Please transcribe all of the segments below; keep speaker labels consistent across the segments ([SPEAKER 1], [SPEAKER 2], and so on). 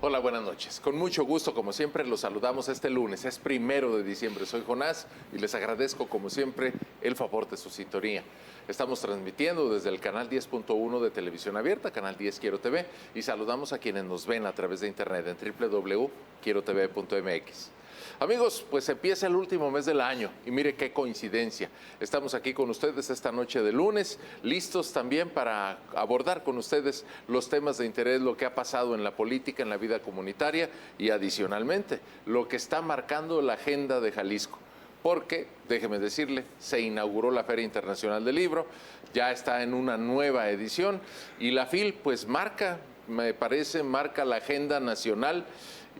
[SPEAKER 1] Hola, buenas noches. Con mucho gusto, como siempre, los saludamos este lunes. Es 1 de diciembre. Soy Jonás y les agradezco, como siempre, el favor de su sintonía. Estamos transmitiendo desde el canal 10.1 de Televisión Abierta, canal 10 Quiero TV, y saludamos a quienes nos ven a través de internet en www.quierotv.mx. Amigos, pues empieza el último mes del año y mire qué coincidencia. Estamos aquí con ustedes esta noche de lunes, listos también para abordar con ustedes los temas de interés, lo que ha pasado en la política, en la vida comunitaria y adicionalmente lo que está marcando la agenda de Jalisco. Porque, déjeme decirle, se inauguró la Feria Internacional del Libro, ya está en una nueva edición y la FIL pues marca la agenda nacional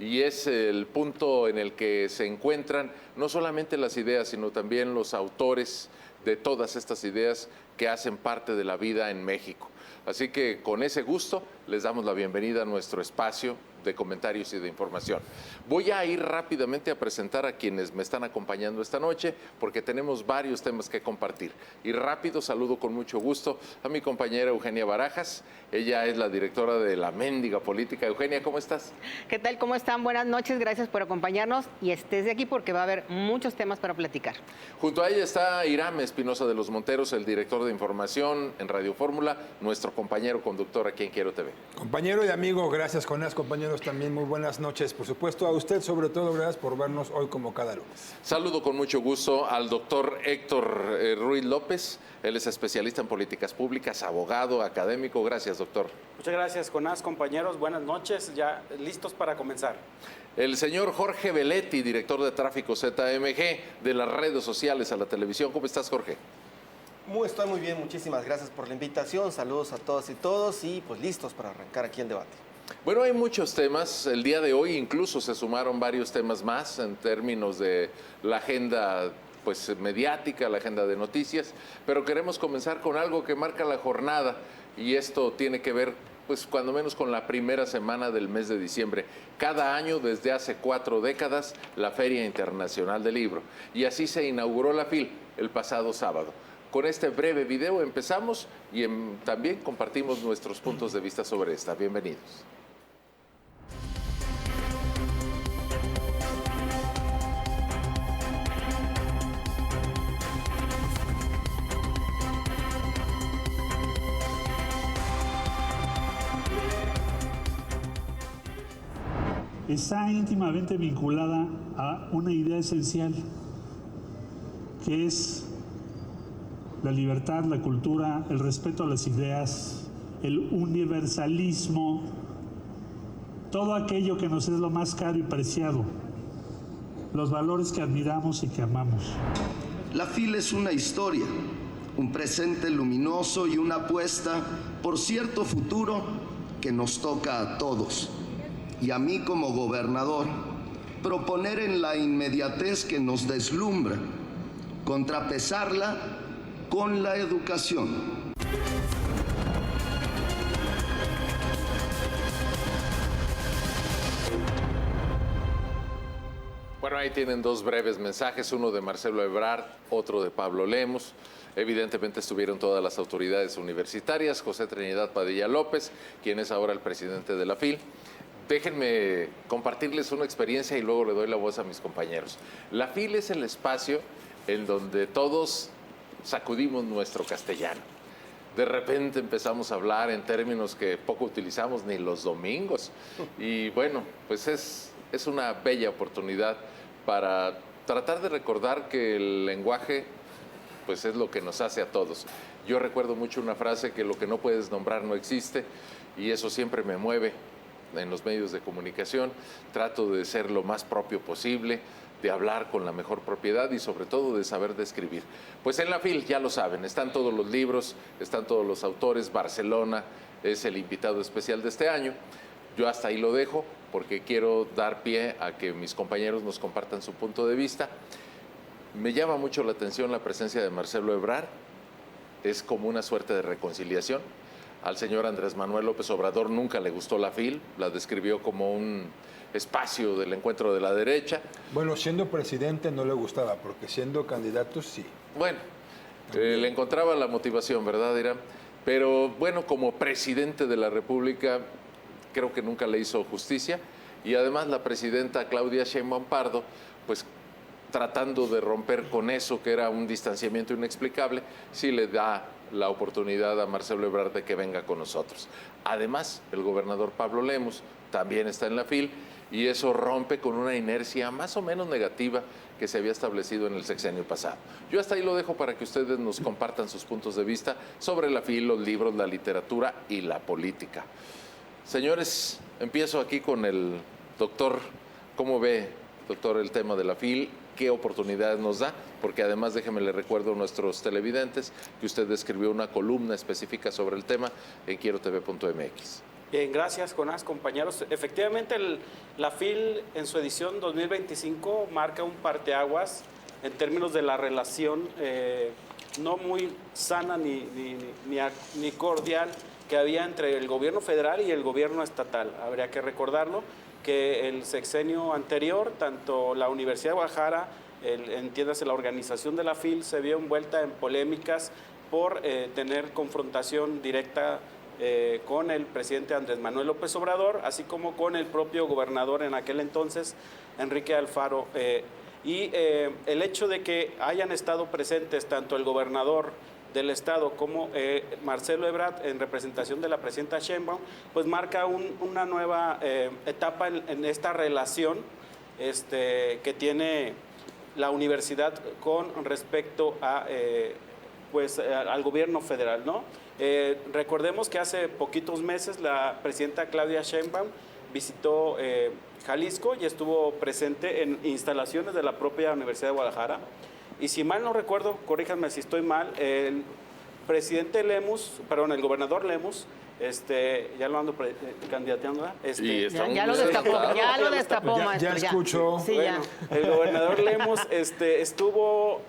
[SPEAKER 1] y es el punto en el que se encuentran no solamente las ideas, sino también los autores de todas estas ideas que hacen parte de la vida en México. Así que con ese gusto les damos la bienvenida a nuestro espacio de comentarios y de información. Voy a ir rápidamente a presentar a quienes me están acompañando esta noche porque tenemos varios temas que compartir. Y rápido saludo con mucho gusto a mi compañera Eugenia Barajas. Ella es la directora de La Méndiga Política. Eugenia, ¿cómo estás?
[SPEAKER 2] ¿Qué tal? ¿Cómo están? Buenas noches, gracias por acompañarnos y estés de aquí porque va a haber muchos temas para platicar.
[SPEAKER 1] Junto a ella está Irame Espinosa de los Monteros, el director de información en Radio Fórmula, nuestro compañero conductor aquí en Quiero TV.
[SPEAKER 3] Compañero y amigo, gracias Jonás, compañeros también, muy buenas noches. Por supuesto, a usted sobre todo, gracias por vernos hoy como cada lunes.
[SPEAKER 1] Saludo con mucho gusto al doctor Héctor Ruiz López. Él es especialista en políticas públicas, abogado, académico. Gracias, doctor.
[SPEAKER 4] Muchas gracias, Jonás, compañeros. Buenas noches, ya listos para comenzar.
[SPEAKER 1] El señor Jorge Belletti, director de Tráfico ZMG, de las redes sociales a la televisión. ¿Cómo estás, Jorge?
[SPEAKER 5] Estoy muy bien, muchísimas gracias por la invitación. Saludos a todas y todos y pues listos para arrancar aquí en debate.
[SPEAKER 1] Bueno, hay muchos temas. El día de hoy incluso se sumaron varios temas más en términos de la agenda pues mediática, la agenda de noticias, pero queremos comenzar con algo que marca la jornada y esto tiene que ver pues cuando menos con la primera semana del mes de diciembre. Cada año desde hace 4 décadas la Feria Internacional del Libro y así se inauguró la FIL el pasado sábado. Con este breve video empezamos y también compartimos nuestros puntos de vista sobre esta. Bienvenidos.
[SPEAKER 6] Está íntimamente vinculada a una idea esencial, que es la libertad, la cultura, el respeto a las ideas, el universalismo, todo aquello que nos es lo más caro y preciado, los valores que admiramos y que amamos.
[SPEAKER 7] La FIL es una historia, un presente luminoso y una apuesta por cierto futuro que nos toca a todos. Y a mí como gobernador, proponer en la inmediatez que nos deslumbra, contrapesarla con la educación.
[SPEAKER 1] Bueno, ahí tienen dos breves mensajes, uno de Marcelo Ebrard, otro de Pablo Lemos. Evidentemente estuvieron todas las autoridades universitarias, José Trinidad Padilla López, quien es ahora el presidente de la FIL. Déjenme compartirles una experiencia y luego le doy la voz a mis compañeros. La FIL es el espacio en donde todos sacudimos nuestro castellano. De repente empezamos a hablar en términos que poco utilizamos ni los domingos. Y bueno, pues es una bella oportunidad para tratar de recordar que el lenguaje pues es lo que nos hace a todos. Yo recuerdo mucho una frase que lo que no puedes nombrar no existe y eso siempre me mueve en los medios de comunicación. Trato de ser lo más propio posible, de hablar con la mejor propiedad y sobre todo de saber describir. Pues en la FIL, ya lo saben, están todos los libros, están todos los autores. Barcelona es el invitado especial de este año. Yo hasta ahí lo dejo porque quiero dar pie a que mis compañeros nos compartan su punto de vista. Me llama mucho la atención la presencia de Marcelo Ebrard. Es como una suerte de reconciliación. Al señor Andrés Manuel López Obrador nunca le gustó la FIL, la describió como un espacio del encuentro de la derecha.
[SPEAKER 3] Bueno, siendo presidente no le gustaba, porque siendo candidato sí.
[SPEAKER 1] Bueno, le encontraba la motivación, ¿verdad, Irán? Pero bueno, como presidente de la República, creo que nunca le hizo justicia. Y además la presidenta Claudia Sheinbaum Pardo, pues tratando de romper con eso, que era un distanciamiento inexplicable, sí le da la oportunidad a Marcelo Ebrard de que venga con nosotros. Además, el gobernador Pablo Lemus también está en la FIL y eso rompe con una inercia más o menos negativa que se había establecido en el sexenio pasado. Yo hasta ahí lo dejo para que ustedes nos compartan sus puntos de vista sobre la FIL, los libros, la literatura y la política. Señores, empiezo aquí con el doctor. ¿Cómo ve, doctor, el tema de la FIL? ¿Qué oportunidades nos da? Porque además, déjeme le recuerdo a nuestros televidentes que usted escribió una columna específica sobre el tema en quierotv.mx.
[SPEAKER 4] Bien, gracias, Jonás, compañeros. Efectivamente, la FIL en su edición 2025 marca un parteaguas en términos de la relación no muy sana ni cordial que había entre el gobierno federal y el gobierno estatal. Habría que recordarlo, que el sexenio anterior, tanto la Universidad de Guadalajara, entiéndase la organización de la FIL, se vio envuelta en polémicas por tener confrontación directa con el presidente Andrés Manuel López Obrador, así como con el propio gobernador en aquel entonces, Enrique Alfaro. El hecho de que hayan estado presentes tanto el gobernador del estado como Marcelo Ebrard en representación de la presidenta Sheinbaum, pues marca una nueva etapa en esta relación que tiene la universidad con respecto a al gobierno federal, ¿no? Recordemos que hace poquitos meses la presidenta Claudia Sheinbaum visitó Jalisco y estuvo presente en instalaciones de la propia Universidad de Guadalajara. Y si mal no recuerdo, corríjanme si estoy mal, el presidente Lemus, perdón, el gobernador Lemus, ya lo ando candidateando,
[SPEAKER 2] ya lo destapó, maestro.
[SPEAKER 3] Ya escuchó.
[SPEAKER 2] Sí,
[SPEAKER 4] bueno, el gobernador Lemus estuvo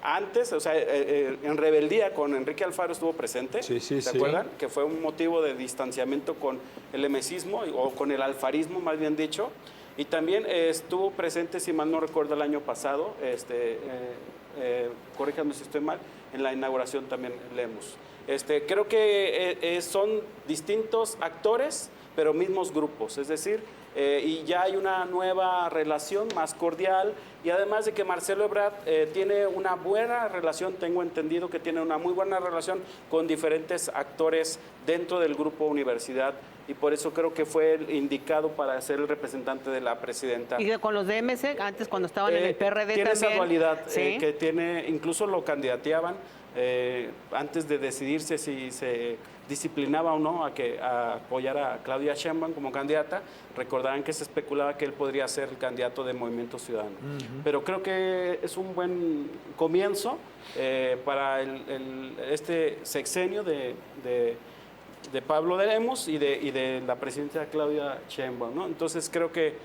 [SPEAKER 4] antes, o sea, en rebeldía con Enrique Alfaro estuvo presente, ¿se acuerdan? Que fue un motivo de distanciamiento con el emesismo, o con el alfarismo, más bien dicho. Y también estuvo presente, si mal no recuerdo, el año pasado, corríjanme si estoy mal, en la inauguración también Lemus. Creo que son distintos actores, pero mismos grupos, es decir, y ya hay una nueva relación más cordial, y además de que Marcelo Ebrard tiene una buena relación, tengo entendido que tiene una muy buena relación con diferentes actores dentro del grupo universidad, y por eso creo que fue el indicado para ser el representante de la presidenta.
[SPEAKER 2] Y con los de MC, antes cuando estaban en el PRD
[SPEAKER 4] tiene
[SPEAKER 2] también.
[SPEAKER 4] Esa dualidad,
[SPEAKER 2] ¿sí?
[SPEAKER 4] Que tiene, incluso lo candidateaban antes de decidirse si se disciplinaba o no a apoyar a Claudia Sheinbaum como candidata. Recordarán que se especulaba que él podría ser el candidato de Movimiento Ciudadano. Pero creo que es un buen comienzo para este sexenio de Pablo Lemus y de la presidenta Claudia Sheinbaum, ¿no? Entonces creo que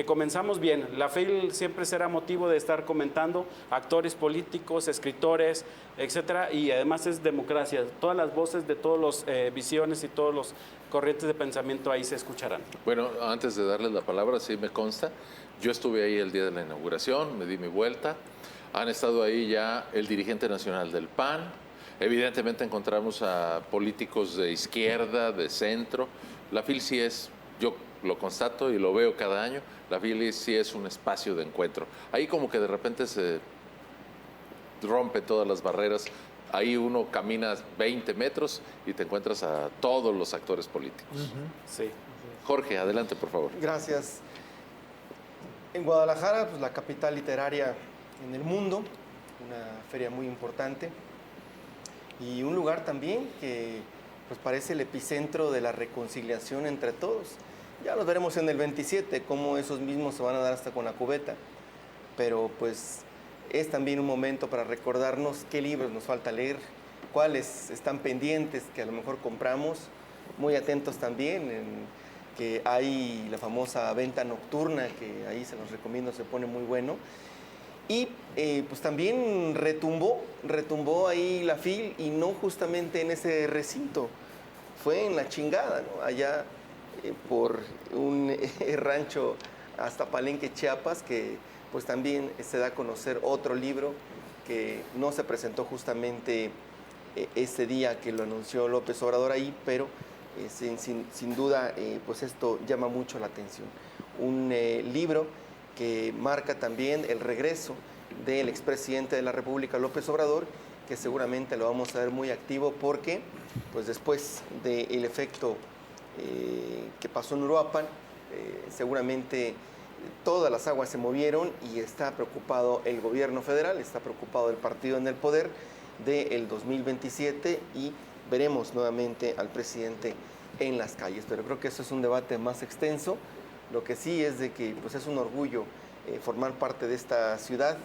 [SPEAKER 4] comenzamos bien. La FIL siempre será motivo de estar comentando actores políticos, escritores, etcétera, y además es democracia. Todas las voces de todas las visiones y todos los corrientes de pensamiento ahí se escucharán.
[SPEAKER 1] Bueno, antes de darles la palabra, sí me consta, yo estuve ahí el día de la inauguración, me di mi vuelta, han estado ahí ya el dirigente nacional del PAN, evidentemente encontramos a políticos de izquierda, de centro. La FIL sí es, yo lo constato y lo veo cada año, la FIL sí es un espacio de encuentro. Ahí como que de repente se rompe todas las barreras, ahí uno camina 20 metros y te encuentras a todos los actores políticos.
[SPEAKER 4] Sí.
[SPEAKER 1] Jorge, adelante, por favor.
[SPEAKER 5] Gracias. En Guadalajara, pues la capital literaria en el mundo, una feria muy importante y un lugar también que pues parece el epicentro de la reconciliación entre todos. Ya los veremos en el 27, cómo esos mismos se van a dar hasta con la cubeta, pero pues es también un momento para recordarnos qué libros nos falta leer, cuáles están pendientes que a lo mejor compramos, muy atentos también en que hay la famosa venta nocturna, que ahí se los recomiendo, se pone muy bueno. Y pues también retumbó ahí la FIL, y no justamente en ese recinto, fue en la chingada, ¿no? Allá por un rancho hasta Palenque, Chiapas, que pues también se da a conocer otro libro que no se presentó justamente ese día que lo anunció López Obrador ahí, pero Sin duda, pues esto llama mucho la atención. Un libro que marca también el regreso del expresidente de la República, López Obrador, que seguramente lo vamos a ver muy activo porque, pues después del efecto que pasó en Uruapan, seguramente todas las aguas se movieron y está preocupado el gobierno federal, está preocupado el partido en el poder del 2027 y veremos nuevamente al presidente en las calles. Pero creo que eso es un debate más extenso. Lo que sí es de que pues, es un orgullo formar parte de esta ciudad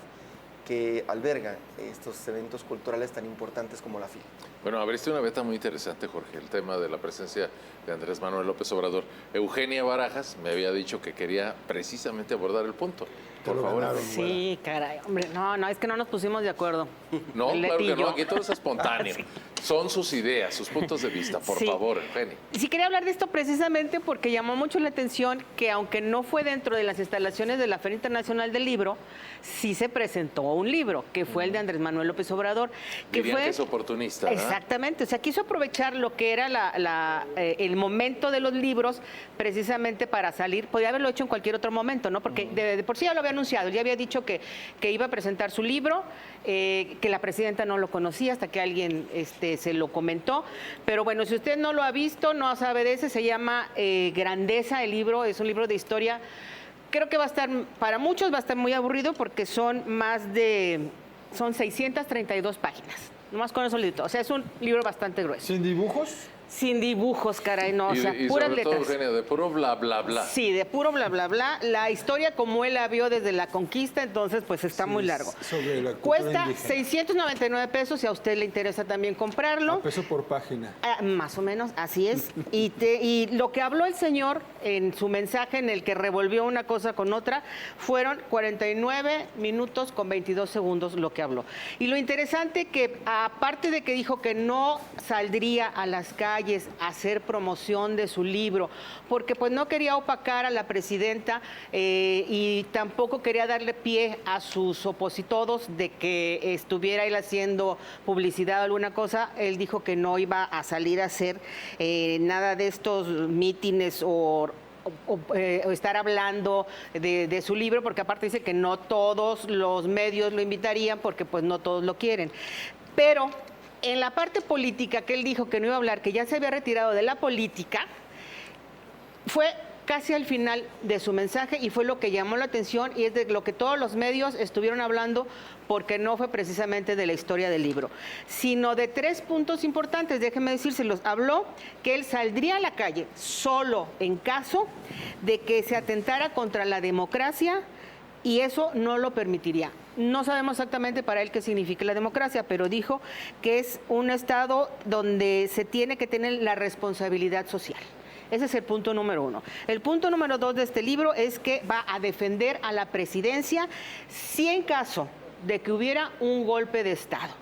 [SPEAKER 5] que alberga estos eventos culturales tan importantes como la FIL.
[SPEAKER 1] Bueno, abriste una beta muy interesante, Jorge, el tema de la presencia de Andrés Manuel López Obrador. Eugenia Barajas me había dicho que quería precisamente abordar el punto. Por favor.
[SPEAKER 2] Sí, caray, hombre, no, es que no nos pusimos de acuerdo.
[SPEAKER 1] No,
[SPEAKER 2] Leti
[SPEAKER 1] claro que
[SPEAKER 2] y
[SPEAKER 1] no,
[SPEAKER 2] yo.
[SPEAKER 1] aquí todo es espontáneo.
[SPEAKER 2] Sí.
[SPEAKER 1] Son sus ideas, sus puntos de vista, por
[SPEAKER 2] Sí.
[SPEAKER 1] favor, Eugenia.
[SPEAKER 2] Sí quería hablar de esto precisamente porque llamó mucho la atención que aunque no fue dentro de las instalaciones de la Feria Internacional del Libro, sí se presentó un libro, que fue el de Andrés Manuel López Obrador. Que
[SPEAKER 1] Dirían
[SPEAKER 2] fue,
[SPEAKER 1] que es oportunista, ¿verdad?
[SPEAKER 2] Exactamente, o sea, quiso aprovechar lo que era el momento de los libros precisamente para salir. Podía haberlo hecho en cualquier otro momento, ¿no? Porque de por sí ya lo había anunciado, ya había dicho que iba a presentar su libro, que la presidenta no lo conocía hasta que alguien se lo comentó. Pero bueno, si usted no lo ha visto, no sabe de ese, se llama Grandeza el libro, es un libro de historia. Creo que va a estar, para muchos va a estar muy aburrido porque son 632 páginas. Nomás con eso listo. O sea, es un libro bastante grueso.
[SPEAKER 3] ¿Sin dibujos?
[SPEAKER 2] Sin dibujos, caray, no, o sea,
[SPEAKER 1] y
[SPEAKER 2] puras
[SPEAKER 1] sobre todo,
[SPEAKER 2] letras.
[SPEAKER 1] Eugenia, de puro bla, bla, bla.
[SPEAKER 2] Sí, de puro bla, bla, bla. La historia como él la vio desde la conquista, entonces pues está muy largo.
[SPEAKER 3] Sobre la cultura
[SPEAKER 2] Cuesta
[SPEAKER 3] indígena.
[SPEAKER 2] 699 pesos si a usted le interesa también comprarlo.
[SPEAKER 3] A peso por página.
[SPEAKER 2] Más o menos, así es. Y lo que habló el señor en su mensaje en el que revolvió una cosa con otra, fueron 49 minutos con 22 segundos lo que habló. Y lo interesante que, aparte de que dijo que no saldría a las calles a hacer promoción de su libro, porque pues no quería opacar a la presidenta y tampoco quería darle pie a sus opositores de que estuviera él haciendo publicidad o alguna cosa, él dijo que no iba a salir a hacer nada de estos mítines o estar hablando de su libro, porque aparte dice que no todos los medios lo invitarían porque pues no todos lo quieren. Pero en la parte política que él dijo que no iba a hablar, que ya se había retirado de la política, fue casi al final de su mensaje y fue lo que llamó la atención y es de lo que todos los medios estuvieron hablando, porque no fue precisamente de la historia del libro, sino de 3 puntos importantes, déjenme decírselos. Habló que él saldría a la calle solo en caso de que se atentara contra la democracia y eso no lo permitiría. No sabemos exactamente para él qué significa la democracia, pero dijo que es un estado donde se tiene que tener la responsabilidad social. Ese es el punto número 1. El punto número 2 de este libro es que va a defender a la presidencia si en caso de que hubiera un golpe de Estado.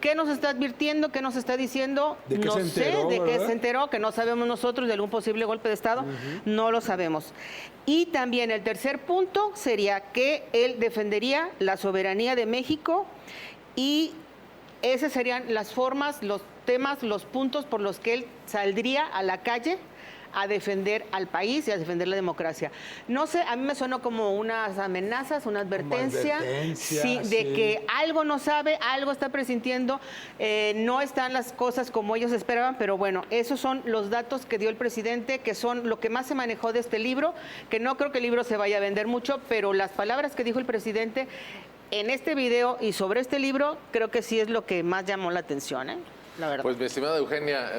[SPEAKER 2] ¿Qué nos está advirtiendo? ¿Qué nos está diciendo?
[SPEAKER 3] ¿De qué
[SPEAKER 2] no
[SPEAKER 3] se enteró,
[SPEAKER 2] sé de qué
[SPEAKER 3] verdad?
[SPEAKER 2] se enteró, que no sabemos nosotros de algún posible golpe de Estado. No lo sabemos. Y también el tercer punto sería que él defendería la soberanía de México y esas serían las formas, los temas, los puntos por los que él saldría a la calle a defender al país y a defender la democracia. No sé, a mí me sonó como unas amenazas, una advertencia, sí, de que algo no sabe, algo está presintiendo, no están las cosas como ellos esperaban, pero bueno, esos son los datos que dio el presidente, que son lo que más se manejó de este libro, que no creo que el libro se vaya a vender mucho, pero las palabras que dijo el presidente en este video y sobre este libro, creo que sí es lo que más llamó la atención, la verdad.
[SPEAKER 1] Pues mi estimada Eugenia,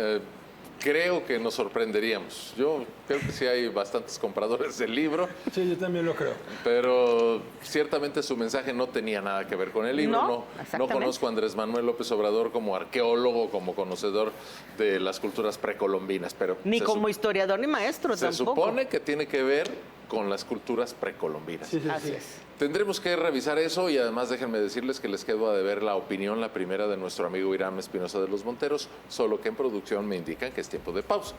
[SPEAKER 1] creo que nos sorprenderíamos. Yo creo que sí hay bastantes compradores del libro,
[SPEAKER 3] Sí, yo también lo creo.
[SPEAKER 1] pero ciertamente su mensaje no tenía nada que ver con el libro.
[SPEAKER 2] No,
[SPEAKER 1] No
[SPEAKER 2] exactamente.
[SPEAKER 1] conozco a Andrés Manuel López Obrador como arqueólogo, como conocedor de las culturas precolombinas, pero
[SPEAKER 2] Ni
[SPEAKER 1] se
[SPEAKER 2] como
[SPEAKER 1] sup-
[SPEAKER 2] historiador ni maestro
[SPEAKER 1] se
[SPEAKER 2] tampoco.
[SPEAKER 1] supone que tiene que ver con las culturas precolombinas.
[SPEAKER 3] Sí, sí,
[SPEAKER 2] Así
[SPEAKER 3] sí.
[SPEAKER 2] es.
[SPEAKER 1] Tendremos que revisar eso y además déjenme decirles que les quedo a deber la opinión, la primera de nuestro amigo Irán Espinosa de los Monteros, solo que en producción me indican que es tiempo de pausa.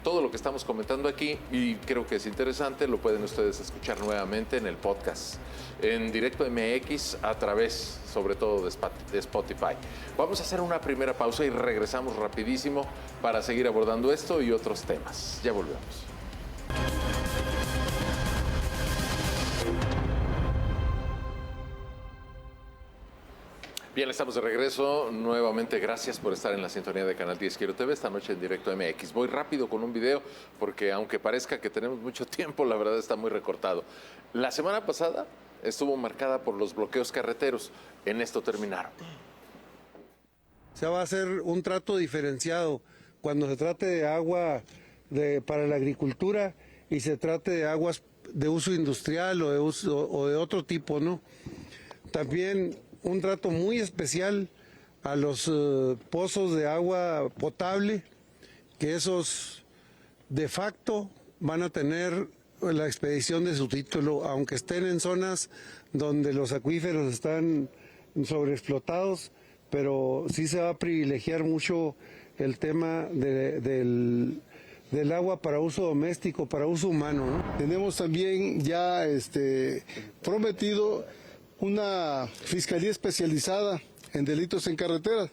[SPEAKER 1] todo lo que estamos comentando aquí, y creo que es interesante, lo pueden ustedes escuchar nuevamente en el podcast, en Directo MX, a través, sobre todo, de Spotify. Vamos a hacer una primera pausa y regresamos rapidísimo para seguir abordando esto y otros temas. Ya volvemos. Bien, estamos de regreso. Nuevamente, gracias por estar en la sintonía de Canal 10 Quiero TV esta noche en Directo MX. Voy rápido con un video porque aunque parezca que tenemos mucho tiempo, la verdad está muy recortado. La semana pasada estuvo marcada por los bloqueos carreteros. En esto terminaron.
[SPEAKER 8] Se va a hacer un trato diferenciado cuando se trate de agua para la agricultura y se trate de aguas de uso industrial o de otro tipo, ¿no? También un trato muy especial a los pozos de agua potable, que esos de facto van a tener la expedición de su título, aunque estén en zonas donde los acuíferos están sobreexplotados, pero sí se va a privilegiar mucho el tema del agua para uso doméstico, para uso humano, ¿no?
[SPEAKER 9] Tenemos también ya prometido una fiscalía especializada en delitos en carreteras.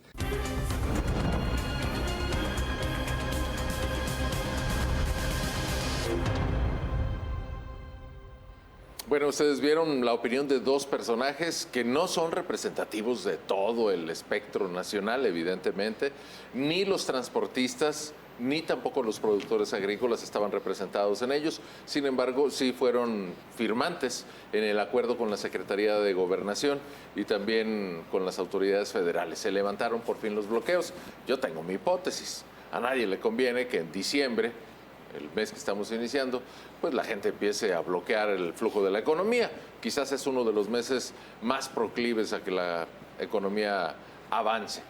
[SPEAKER 1] Bueno, ustedes vieron la opinión de dos personajes que no son representativos de todo el espectro nacional, evidentemente, ni los transportistas, ni tampoco los productores agrícolas estaban representados en ellos. Sin embargo, sí fueron firmantes en el acuerdo con la Secretaría de Gobernación y también con las autoridades federales. Se levantaron por fin los bloqueos. Yo tengo mi hipótesis. A nadie le conviene que en diciembre, el mes que estamos iniciando, pues la gente empiece a bloquear el flujo de la economía. Quizás es uno de los meses más proclives a que la economía avance.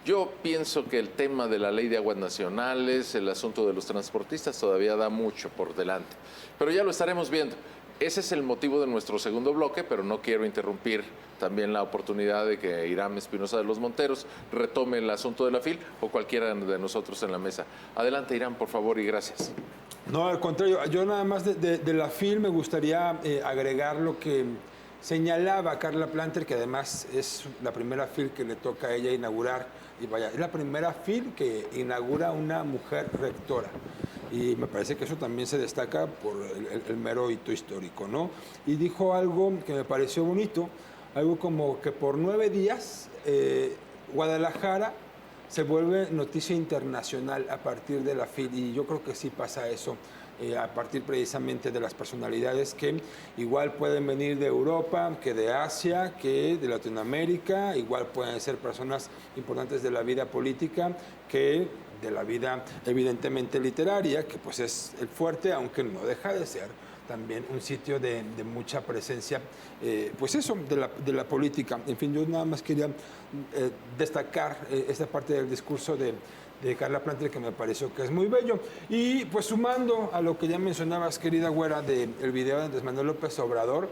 [SPEAKER 1] Yo pienso que el tema de la ley de aguas nacionales, el asunto de los transportistas todavía da mucho por delante, pero ya lo estaremos viendo. Ese es el motivo de nuestro segundo bloque, pero no quiero interrumpir también la oportunidad de que Irán Espinosa de los Monteros retome el asunto de la FIL o cualquiera de nosotros en la mesa. Adelante, Irán, por favor, y gracias.
[SPEAKER 3] No, al contrario, yo nada más de la FIL me gustaría agregar lo que señalaba Carla Planter, que además es la primera FIL que le toca a ella inaugurar, y vaya, es la primera FIL que inaugura una mujer rectora. Y me parece que eso también se destaca por el mero hito histórico, ¿no? Y dijo algo que me pareció bonito, algo como que por 9 días Guadalajara se vuelve noticia internacional a partir de la FIL, y yo creo que sí pasa eso. A partir precisamente de las personalidades que igual pueden venir de Europa, que de Asia, que de Latinoamérica, igual pueden ser personas importantes de la vida política, que de la vida evidentemente literaria, que pues es el fuerte, aunque no deja de ser también un sitio de mucha presencia, pues eso, de la política. En fin, yo nada más quería destacar esta parte del discurso de Carla Planter, que me pareció que es muy bello. Y pues sumando a lo que ya mencionabas, querida güera, del video de Andrés Manuel López Obrador,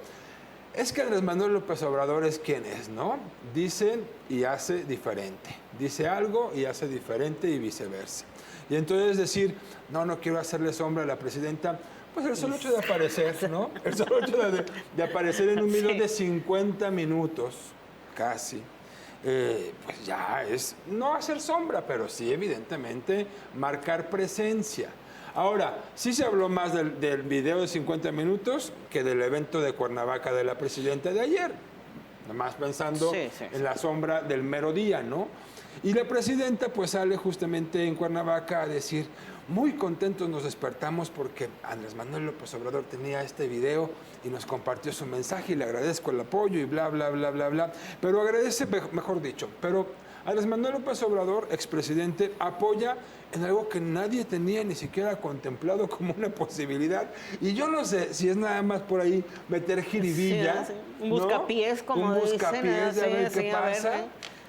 [SPEAKER 3] es que Andrés Manuel López Obrador es quien es, ¿no? Dice y hace diferente. Dice algo y hace diferente y viceversa. Y entonces decir, no quiero hacerle sombra a la presidenta, pues el solo hecho de aparecer, ¿no? El solo hecho de aparecer en un video de 50 minutos, casi, pues ya es no hacer sombra, pero sí evidentemente marcar presencia. Ahora, sí se habló más del video de 50 minutos que del evento de Cuernavaca de la presidenta de ayer, nada más pensando en la sombra del mero día, ¿no? Y la presidenta pues sale justamente en Cuernavaca a decir, muy contentos nos despertamos porque Andrés Manuel López Obrador tenía este video y nos compartió su mensaje y le agradezco el apoyo y bla, bla, bla, bla, bla. Pero agradece, mejor dicho, pero Andrés Manuel López Obrador, expresidente, apoya en algo que nadie tenía ni siquiera contemplado como una posibilidad. Y yo no sé si es nada más por ahí meter jiribilla.
[SPEAKER 2] Sí, un buscapiés, como
[SPEAKER 3] un buscapiés
[SPEAKER 2] dicen.
[SPEAKER 3] De ver qué pasa.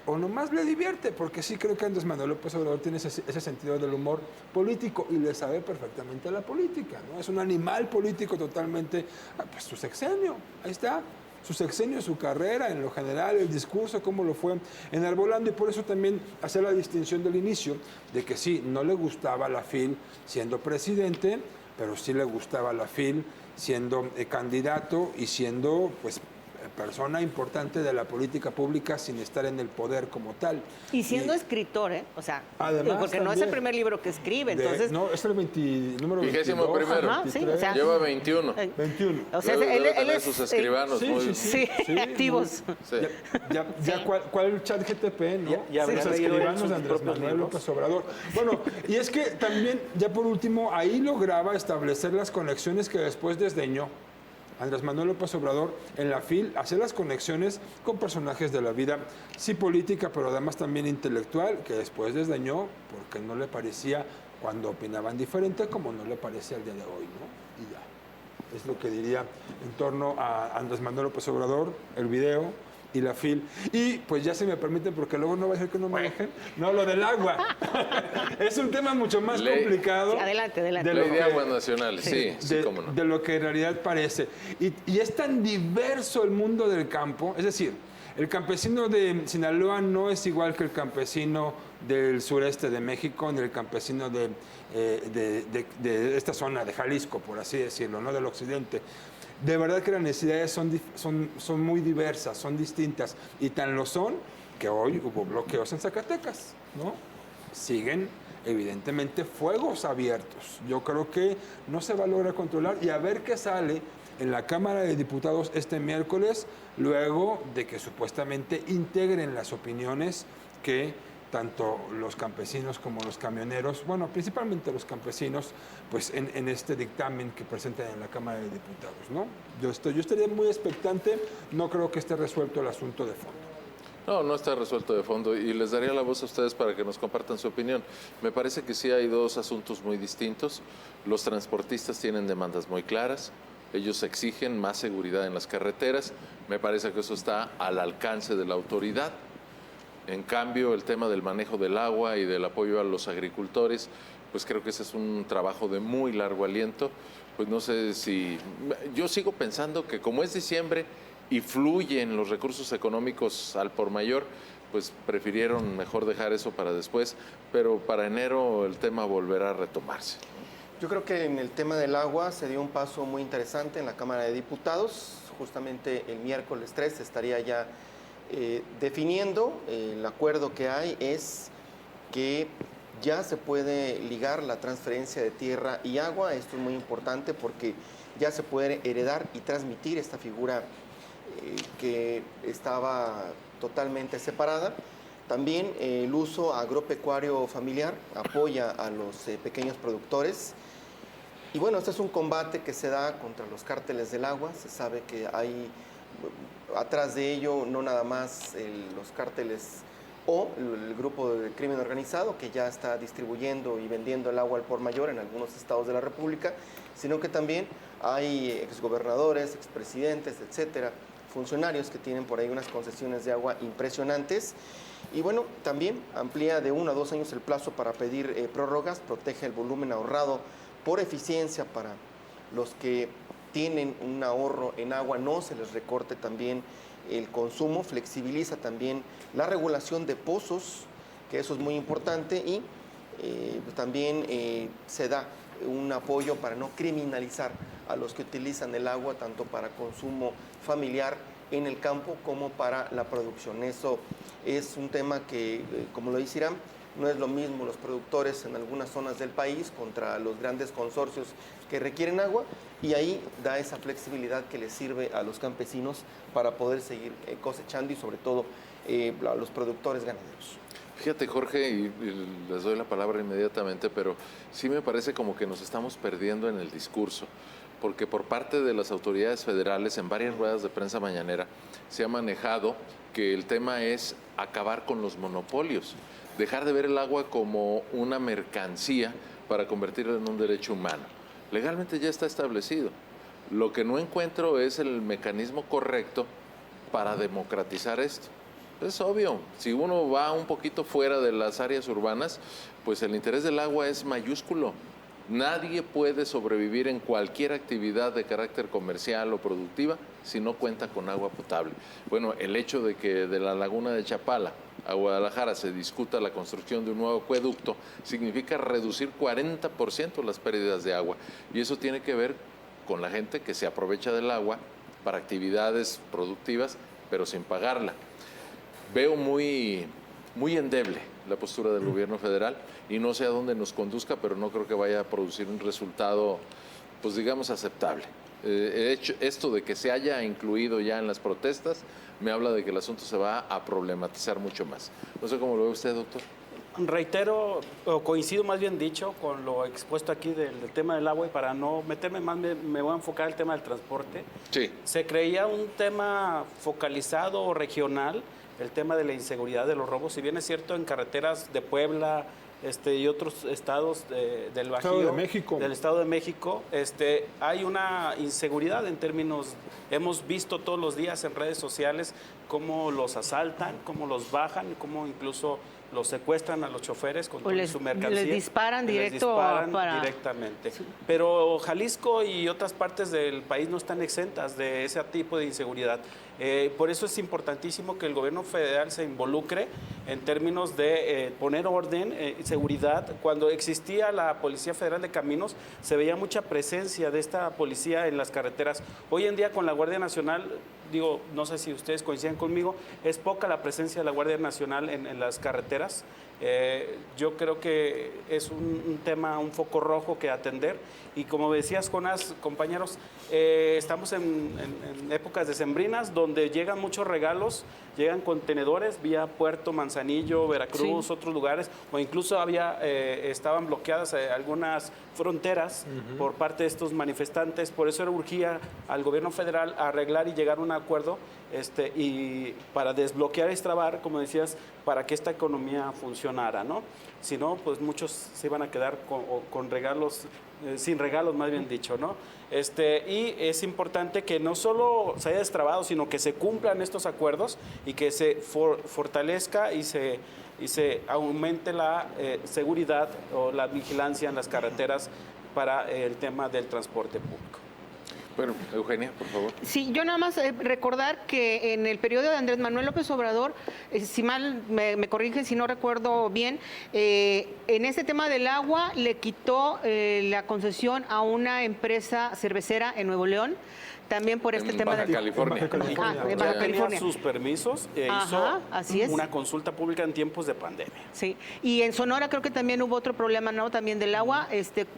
[SPEAKER 3] O nomás le divierte, porque sí creo que Andrés Manuel López Obrador tiene ese sentido del humor político y le sabe perfectamente a la política, ¿no? Es un animal político totalmente, pues su sexenio, ahí está. su sexenio, su carrera, en lo general, el discurso, cómo lo fue enarbolando, y por eso también hacer la distinción del inicio, de que sí, no le gustaba la FIL siendo presidente, pero sí le gustaba la FIL siendo candidato y siendo, pues, persona importante de la política pública sin estar en el poder como tal.
[SPEAKER 2] Y siendo escritor, ¿eh? O sea,
[SPEAKER 3] Además,
[SPEAKER 2] porque no es el
[SPEAKER 3] también,
[SPEAKER 2] primer libro que escribe, entonces...
[SPEAKER 3] No, es el número
[SPEAKER 1] 21º.
[SPEAKER 3] 22.
[SPEAKER 2] Ajá, sí, o sea,
[SPEAKER 1] Lleva 21.
[SPEAKER 3] 21.
[SPEAKER 2] O sea,
[SPEAKER 1] Debe
[SPEAKER 2] él
[SPEAKER 1] tener
[SPEAKER 2] es...
[SPEAKER 1] sus escribanos muy...
[SPEAKER 2] Sí, activos.
[SPEAKER 1] Sí.
[SPEAKER 3] ¿Cuál chat GTP, no?
[SPEAKER 4] Ya habría
[SPEAKER 3] Los
[SPEAKER 4] leído
[SPEAKER 3] escribanos
[SPEAKER 4] sus
[SPEAKER 3] de Andrés
[SPEAKER 4] propios
[SPEAKER 3] Manuel
[SPEAKER 4] libros.
[SPEAKER 3] López Obrador. Bueno, y es que también, ya por último, ahí lograba establecer las conexiones que después desdeñó Andrés Manuel López Obrador en la FIL, hacer las conexiones con personajes de la vida, sí política, pero además también intelectual, que después desdeñó porque no le parecía, cuando opinaban diferente, como no le parece al día de hoy, ¿no? Y ya. Es lo que diría en torno a Andrés Manuel López Obrador, el video y la FIL. Y pues ya se me permiten, porque luego no va a ser que no me dejen, no, lo del agua. Es un tema mucho más complicado.
[SPEAKER 2] Sí, adelante.
[SPEAKER 3] de
[SPEAKER 1] Ley
[SPEAKER 3] lo
[SPEAKER 1] de
[SPEAKER 3] que-
[SPEAKER 1] aguas nacionales, sí, cómo no.
[SPEAKER 3] de lo que en realidad parece. Y es tan diverso el mundo del campo, es decir, el campesino de Sinaloa no es igual que el campesino del sureste de México, ni el campesino de esta zona de Jalisco, por así decirlo, no del occidente. De verdad que las necesidades son muy diversas, son distintas, y tan lo son que hoy hubo bloqueos en Zacatecas, ¿no? Siguen evidentemente fuegos abiertos. Yo creo que no se va a lograr controlar, y a ver qué sale en la Cámara de Diputados este miércoles, luego de que supuestamente integren las opiniones que tanto los campesinos como los camioneros, bueno, principalmente los campesinos, pues en este dictamen que presentan en la Cámara de Diputados, ¿no? Yo estaría muy expectante, no creo que esté resuelto el asunto de fondo.
[SPEAKER 1] No, no está resuelto de fondo, y les daría la voz a ustedes para que nos compartan su opinión. Me parece que sí hay dos asuntos muy distintos. Los transportistas tienen demandas muy claras. Ellos exigen más seguridad en las carreteras. Me parece que eso está al alcance de la autoridad. En cambio, el tema del manejo del agua y del apoyo a los agricultores, pues creo que ese es un trabajo de muy largo aliento. Pues no sé si... Yo sigo pensando que como es diciembre y fluyen los recursos económicos al por mayor, pues prefirieron mejor dejar eso para después, pero para enero el tema volverá a retomarse.
[SPEAKER 5] Yo creo que en el tema del agua se dio un paso muy interesante en la Cámara de Diputados. Justamente el miércoles 3 se estaría ya definiendo. El acuerdo que hay es que ya se puede ligar la transferencia de tierra y agua. Esto es muy importante porque ya se puede heredar y transmitir esta figura que estaba totalmente separada. También el uso agropecuario familiar apoya a los pequeños productores. Y bueno, este es un combate que se da contra los cárteles del agua. Se sabe que hay atrás de ello no nada más los cárteles o el grupo de crimen organizado que ya está distribuyendo y vendiendo el agua al por mayor en algunos estados de la República, sino que también hay exgobernadores, expresidentes, etcétera, funcionarios que tienen por ahí unas concesiones de agua impresionantes. Y bueno, también amplía de 1 a 2 años el plazo para pedir prórrogas, protege el volumen ahorrado por eficiencia para los que tienen un ahorro en agua, no se les recorte también el consumo, flexibiliza también la regulación de pozos, que eso es muy importante, y también se da un apoyo para no criminalizar a los que utilizan el agua tanto para consumo familiar en el campo como para la producción. Eso es un tema que, como lo dice Irán, no es lo mismo los productores en algunas zonas del país contra los grandes consorcios que requieren agua, y ahí da esa flexibilidad que les sirve a los campesinos para poder seguir cosechando, y sobre todo a los productores ganaderos.
[SPEAKER 1] Fíjate, Jorge, y les doy la palabra inmediatamente, pero sí me parece como que nos estamos perdiendo en el discurso, porque por parte de las autoridades federales, en varias ruedas de prensa mañanera, se ha manejado que el tema es acabar con los monopolios, dejar de ver el agua como una mercancía para convertirlo en un derecho humano. Legalmente ya está establecido. Lo que no encuentro es el mecanismo correcto para democratizar esto. Es obvio, si uno va un poquito fuera de las áreas urbanas, pues el interés del agua es mayúsculo. Nadie puede sobrevivir en cualquier actividad de carácter comercial o productiva si no cuenta con agua potable. Bueno, el hecho de que de la laguna de Chapala a Guadalajara se discuta la construcción de un nuevo acueducto significa reducir 40% las pérdidas de agua. Y eso tiene que ver con la gente que se aprovecha del agua para actividades productivas, pero sin pagarla. Veo muy endeble la postura del gobierno federal y no sé a dónde nos conduzca, pero no creo que vaya a producir un resultado, pues digamos, aceptable. Esto de que se haya incluido ya en las protestas me habla de que el asunto se va a problematizar mucho más. No sé cómo lo ve usted, doctor.
[SPEAKER 4] Reitero, o coincido más bien dicho, con lo expuesto aquí del tema del agua, y para no meterme más me voy a enfocar en el tema del transporte.
[SPEAKER 1] Sí.
[SPEAKER 4] Se creía un tema focalizado o regional, el tema de la inseguridad, de los robos. Si bien es cierto, en carreteras de Puebla y otros estados del Bajío, del Estado de México, hay una inseguridad en términos, hemos visto todos los días en redes sociales cómo los asaltan, cómo los bajan, cómo incluso los secuestran a los choferes con su mercancía.
[SPEAKER 2] Les disparan
[SPEAKER 4] directamente. Sí. Pero Jalisco y otras partes del país no están exentas de ese tipo de inseguridad. Por eso es importantísimo que el gobierno federal se involucre en términos de poner orden y seguridad. Cuando existía la Policía Federal de Caminos, se veía mucha presencia de esta policía en las carreteras. Hoy en día con la Guardia Nacional, digo, no sé si ustedes coinciden conmigo, es poca la presencia de la Guardia Nacional en las carreteras. Yo creo que es un tema, un foco rojo que atender. Y como decías, Jonás, compañeros, estamos en épocas decembrinas donde llegan muchos regalos, llegan contenedores vía Puerto Manzanillo, Veracruz, otros lugares, o incluso estaban bloqueadas algunas fronteras por parte de estos manifestantes. Por eso urgía al gobierno federal a arreglar y llegar a un acuerdo y para desbloquear y extrabar, como decías, para que esta economía funcionara, ¿no? Si no, pues muchos se iban a quedar con regalos, sin regalos, más bien dicho, ¿no? Y es importante que no solo se haya destrabado, sino que se cumplan estos acuerdos y que se fortalezca y se aumente la seguridad o la vigilancia en las carreteras para el tema del transporte público.
[SPEAKER 1] Bueno, Eugenia, por favor.
[SPEAKER 2] Sí, yo nada más recordar que en el periodo de Andrés Manuel López Obrador, si mal me corrige si no recuerdo bien, en este tema del agua le quitó la concesión a una empresa cervecera en Nuevo León, también por este tema
[SPEAKER 1] de California.
[SPEAKER 2] En Baja California.
[SPEAKER 4] Sus permisos
[SPEAKER 2] así es.
[SPEAKER 4] Una consulta pública en tiempos de pandemia.
[SPEAKER 2] Sí, y en Sonora creo que también hubo otro problema, ¿no? También del agua,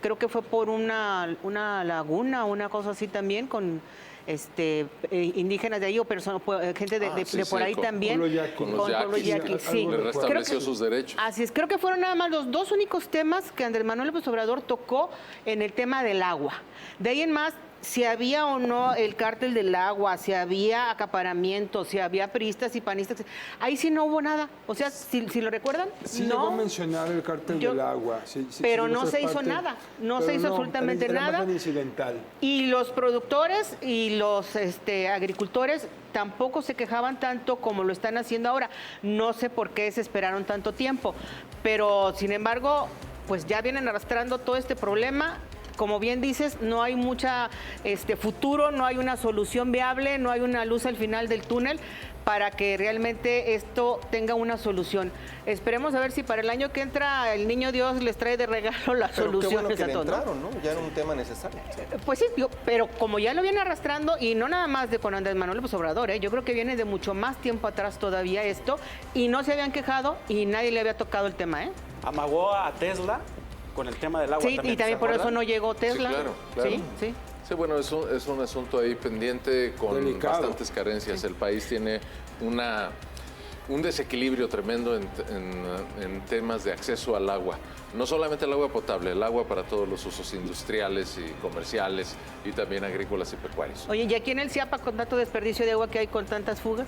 [SPEAKER 2] creo que fue por una laguna, una cosa así también con indígenas de ahí o gente de por ahí también.
[SPEAKER 1] Con los yaquis.
[SPEAKER 2] Sí.
[SPEAKER 1] Le restableció sus derechos.
[SPEAKER 2] Así es, creo que fueron nada más los dos únicos temas que Andrés Manuel López Obrador tocó en el tema del agua. De ahí en más, si había o no el cártel del agua, si había acaparamiento, si había priistas y panistas, ahí sí no hubo nada. O sea, si lo recuerdan,
[SPEAKER 3] sí
[SPEAKER 2] no.
[SPEAKER 3] llegó a mencionar el cártel del agua.
[SPEAKER 2] Pero no se hizo nada, no se hizo absolutamente nada.
[SPEAKER 3] Más incidental.
[SPEAKER 2] Y los productores y los agricultores tampoco se quejaban tanto como lo están haciendo ahora. No sé por qué se esperaron tanto tiempo, pero sin embargo, pues ya vienen arrastrando todo este problema. Como bien dices, no hay mucha futuro, no hay una solución viable, no hay una luz al final del túnel para que realmente esto tenga una solución. Esperemos a ver si para el año que entra el niño Dios les trae de regalo las soluciones
[SPEAKER 5] a
[SPEAKER 2] todo.
[SPEAKER 5] Entraron, ¿no? Ya era un tema necesario.
[SPEAKER 2] Pues sí, pero como ya lo viene arrastrando, y no nada más de con Andrés Manuel López Obrador, yo creo que viene de mucho más tiempo atrás todavía esto, y no se habían quejado y nadie le había tocado el tema,
[SPEAKER 4] Amagó a Tesla con el tema del agua.
[SPEAKER 2] Sí, y también por eso no llegó Tesla.
[SPEAKER 1] Sí, claro. Sí. Sí, bueno, es un asunto ahí pendiente con bastantes carencias. El país tiene un desequilibrio tremendo en temas de acceso al agua. No solamente el agua potable, el agua para todos los usos industriales y comerciales y también agrícolas y pecuarios.
[SPEAKER 2] Oye, ¿y aquí en el Chiapa con tanto desperdicio de agua que hay con tantas fugas?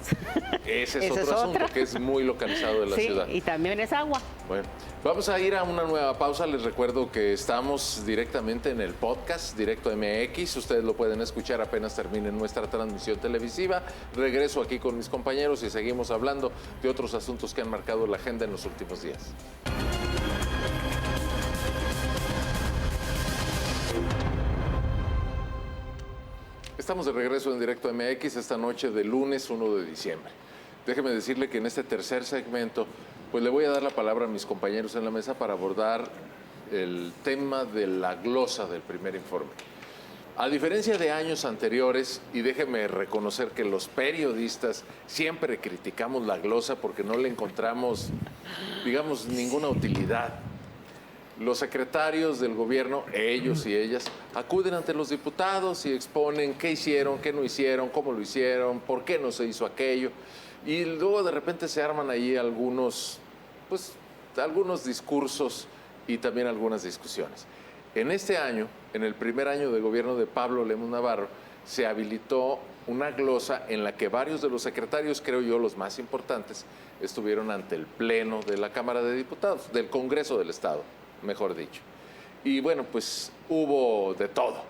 [SPEAKER 1] Ese es otro asunto que es muy localizado de la ciudad.
[SPEAKER 2] Sí, y también es agua.
[SPEAKER 1] Bueno, vamos a ir a una nueva pausa. Les recuerdo que estamos directamente en el podcast Directo MX. Ustedes lo pueden escuchar apenas termine nuestra transmisión televisiva. Regreso aquí con mis compañeros y seguimos hablando de otros asuntos que han marcado la agenda en los últimos días. Estamos de regreso en Directo MX esta noche de lunes 1 de diciembre. Déjeme decirle que en este tercer segmento, pues le voy a dar la palabra a mis compañeros en la mesa para abordar el tema de la glosa del primer informe. A diferencia de años anteriores, y déjeme reconocer que los periodistas siempre criticamos la glosa porque no le encontramos, digamos, ninguna utilidad. Los secretarios del gobierno, ellos y ellas, acuden ante los diputados y exponen qué hicieron, qué no hicieron, cómo lo hicieron, por qué no se hizo aquello. Y luego de repente se arman ahí algunos discursos y también algunas discusiones. En este año, en el primer año de gobierno de Pablo Lemus Navarro, se habilitó una glosa en la que varios de los secretarios, creo yo los más importantes, estuvieron ante el Pleno de la Cámara de Diputados, del Congreso del Estado, mejor dicho. Y bueno, pues hubo de todo.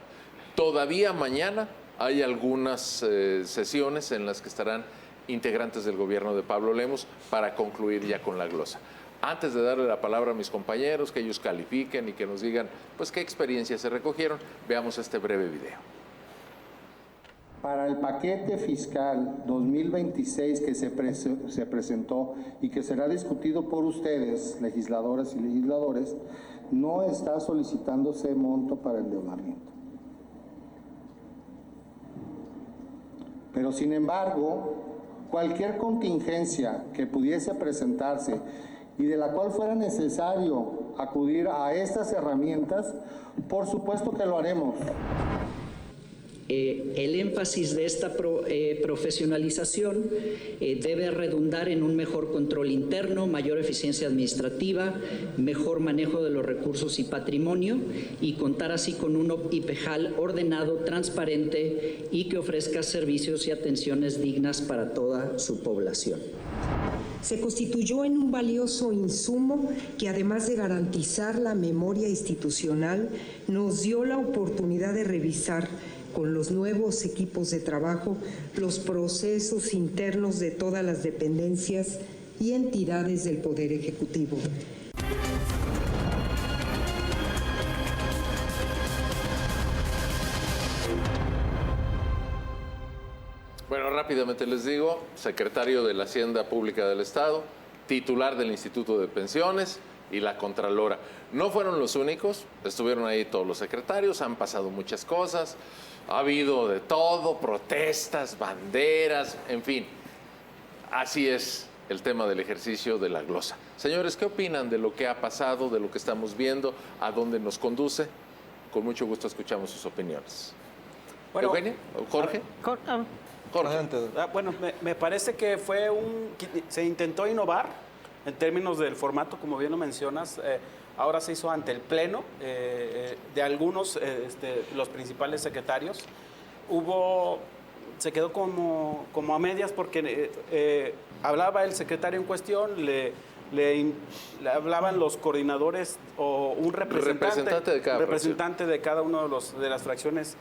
[SPEAKER 1] Todavía mañana hay algunas sesiones en las que estarán integrantes del gobierno de Pablo Lemus para concluir ya con la glosa. Antes de darle la palabra a mis compañeros, que ellos califiquen y que nos digan pues qué experiencias se recogieron, veamos este breve video.
[SPEAKER 10] Para el paquete fiscal 2026 que se presentó y que será discutido por ustedes, legisladoras y legisladores, no está solicitándose monto para endeudamiento. Pero sin embargo, cualquier contingencia que pudiese presentarse y de la cual fuera necesario acudir a estas herramientas, por supuesto que lo haremos.
[SPEAKER 11] El énfasis de esta profesionalización debe redundar en un mejor control interno, mayor eficiencia administrativa, mejor manejo de los recursos y patrimonio y contar así con un IPEJAL ordenado, transparente y que ofrezca servicios y atenciones dignas para toda su población.
[SPEAKER 12] Se constituyó en un valioso insumo que, además de garantizar la memoria institucional, nos dio la oportunidad de revisar con los nuevos equipos de trabajo los procesos internos de todas las dependencias y entidades del Poder Ejecutivo.
[SPEAKER 1] Bueno, rápidamente les digo, secretario de la Hacienda Pública del Estado, titular del Instituto de Pensiones y la Contralora. No fueron los únicos, estuvieron ahí todos los secretarios, han pasado muchas cosas, ha habido de todo, protestas, banderas, en fin. Así es el tema del ejercicio de la glosa. Señores, ¿qué opinan de lo que ha pasado, de lo que estamos viendo, a dónde nos conduce? Con mucho gusto escuchamos sus opiniones. Bueno, ¿Eugenia? ¿Jorge? Jorge.
[SPEAKER 4] Bueno, me parece que se intentó innovar en términos del formato, como bien lo mencionas. Ahora se hizo ante el Pleno de algunos, los principales secretarios. Se quedó como a medias porque hablaba el secretario en cuestión, le hablaban los coordinadores o un representante de cada uno de las fracciones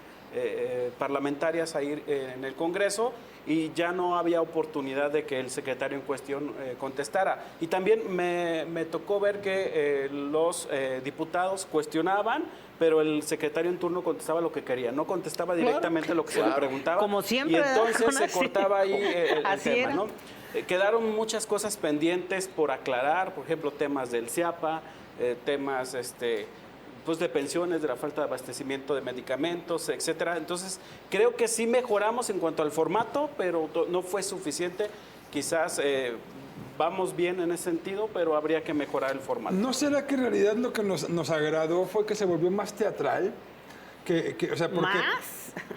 [SPEAKER 4] parlamentarias a ir en el Congreso, y ya no había oportunidad de que el secretario en cuestión contestara. Y también me tocó ver que los diputados cuestionaban, pero el secretario en turno contestaba lo que quería, no contestaba directamente lo que se le preguntaba.
[SPEAKER 2] Como siempre.
[SPEAKER 4] Y entonces se cortaba ahí el tema, ¿no? Quedaron muchas cosas pendientes por aclarar, por ejemplo, temas del CIAPA, temas pues de pensiones, de la falta de abastecimiento de medicamentos, etcétera. Entonces, creo que sí mejoramos en cuanto al formato, pero no fue suficiente. Quizás vamos bien en ese sentido, pero habría que mejorar el formato.
[SPEAKER 3] ¿No será que en realidad lo que nos agradó fue que se volvió más teatral? O sea, porque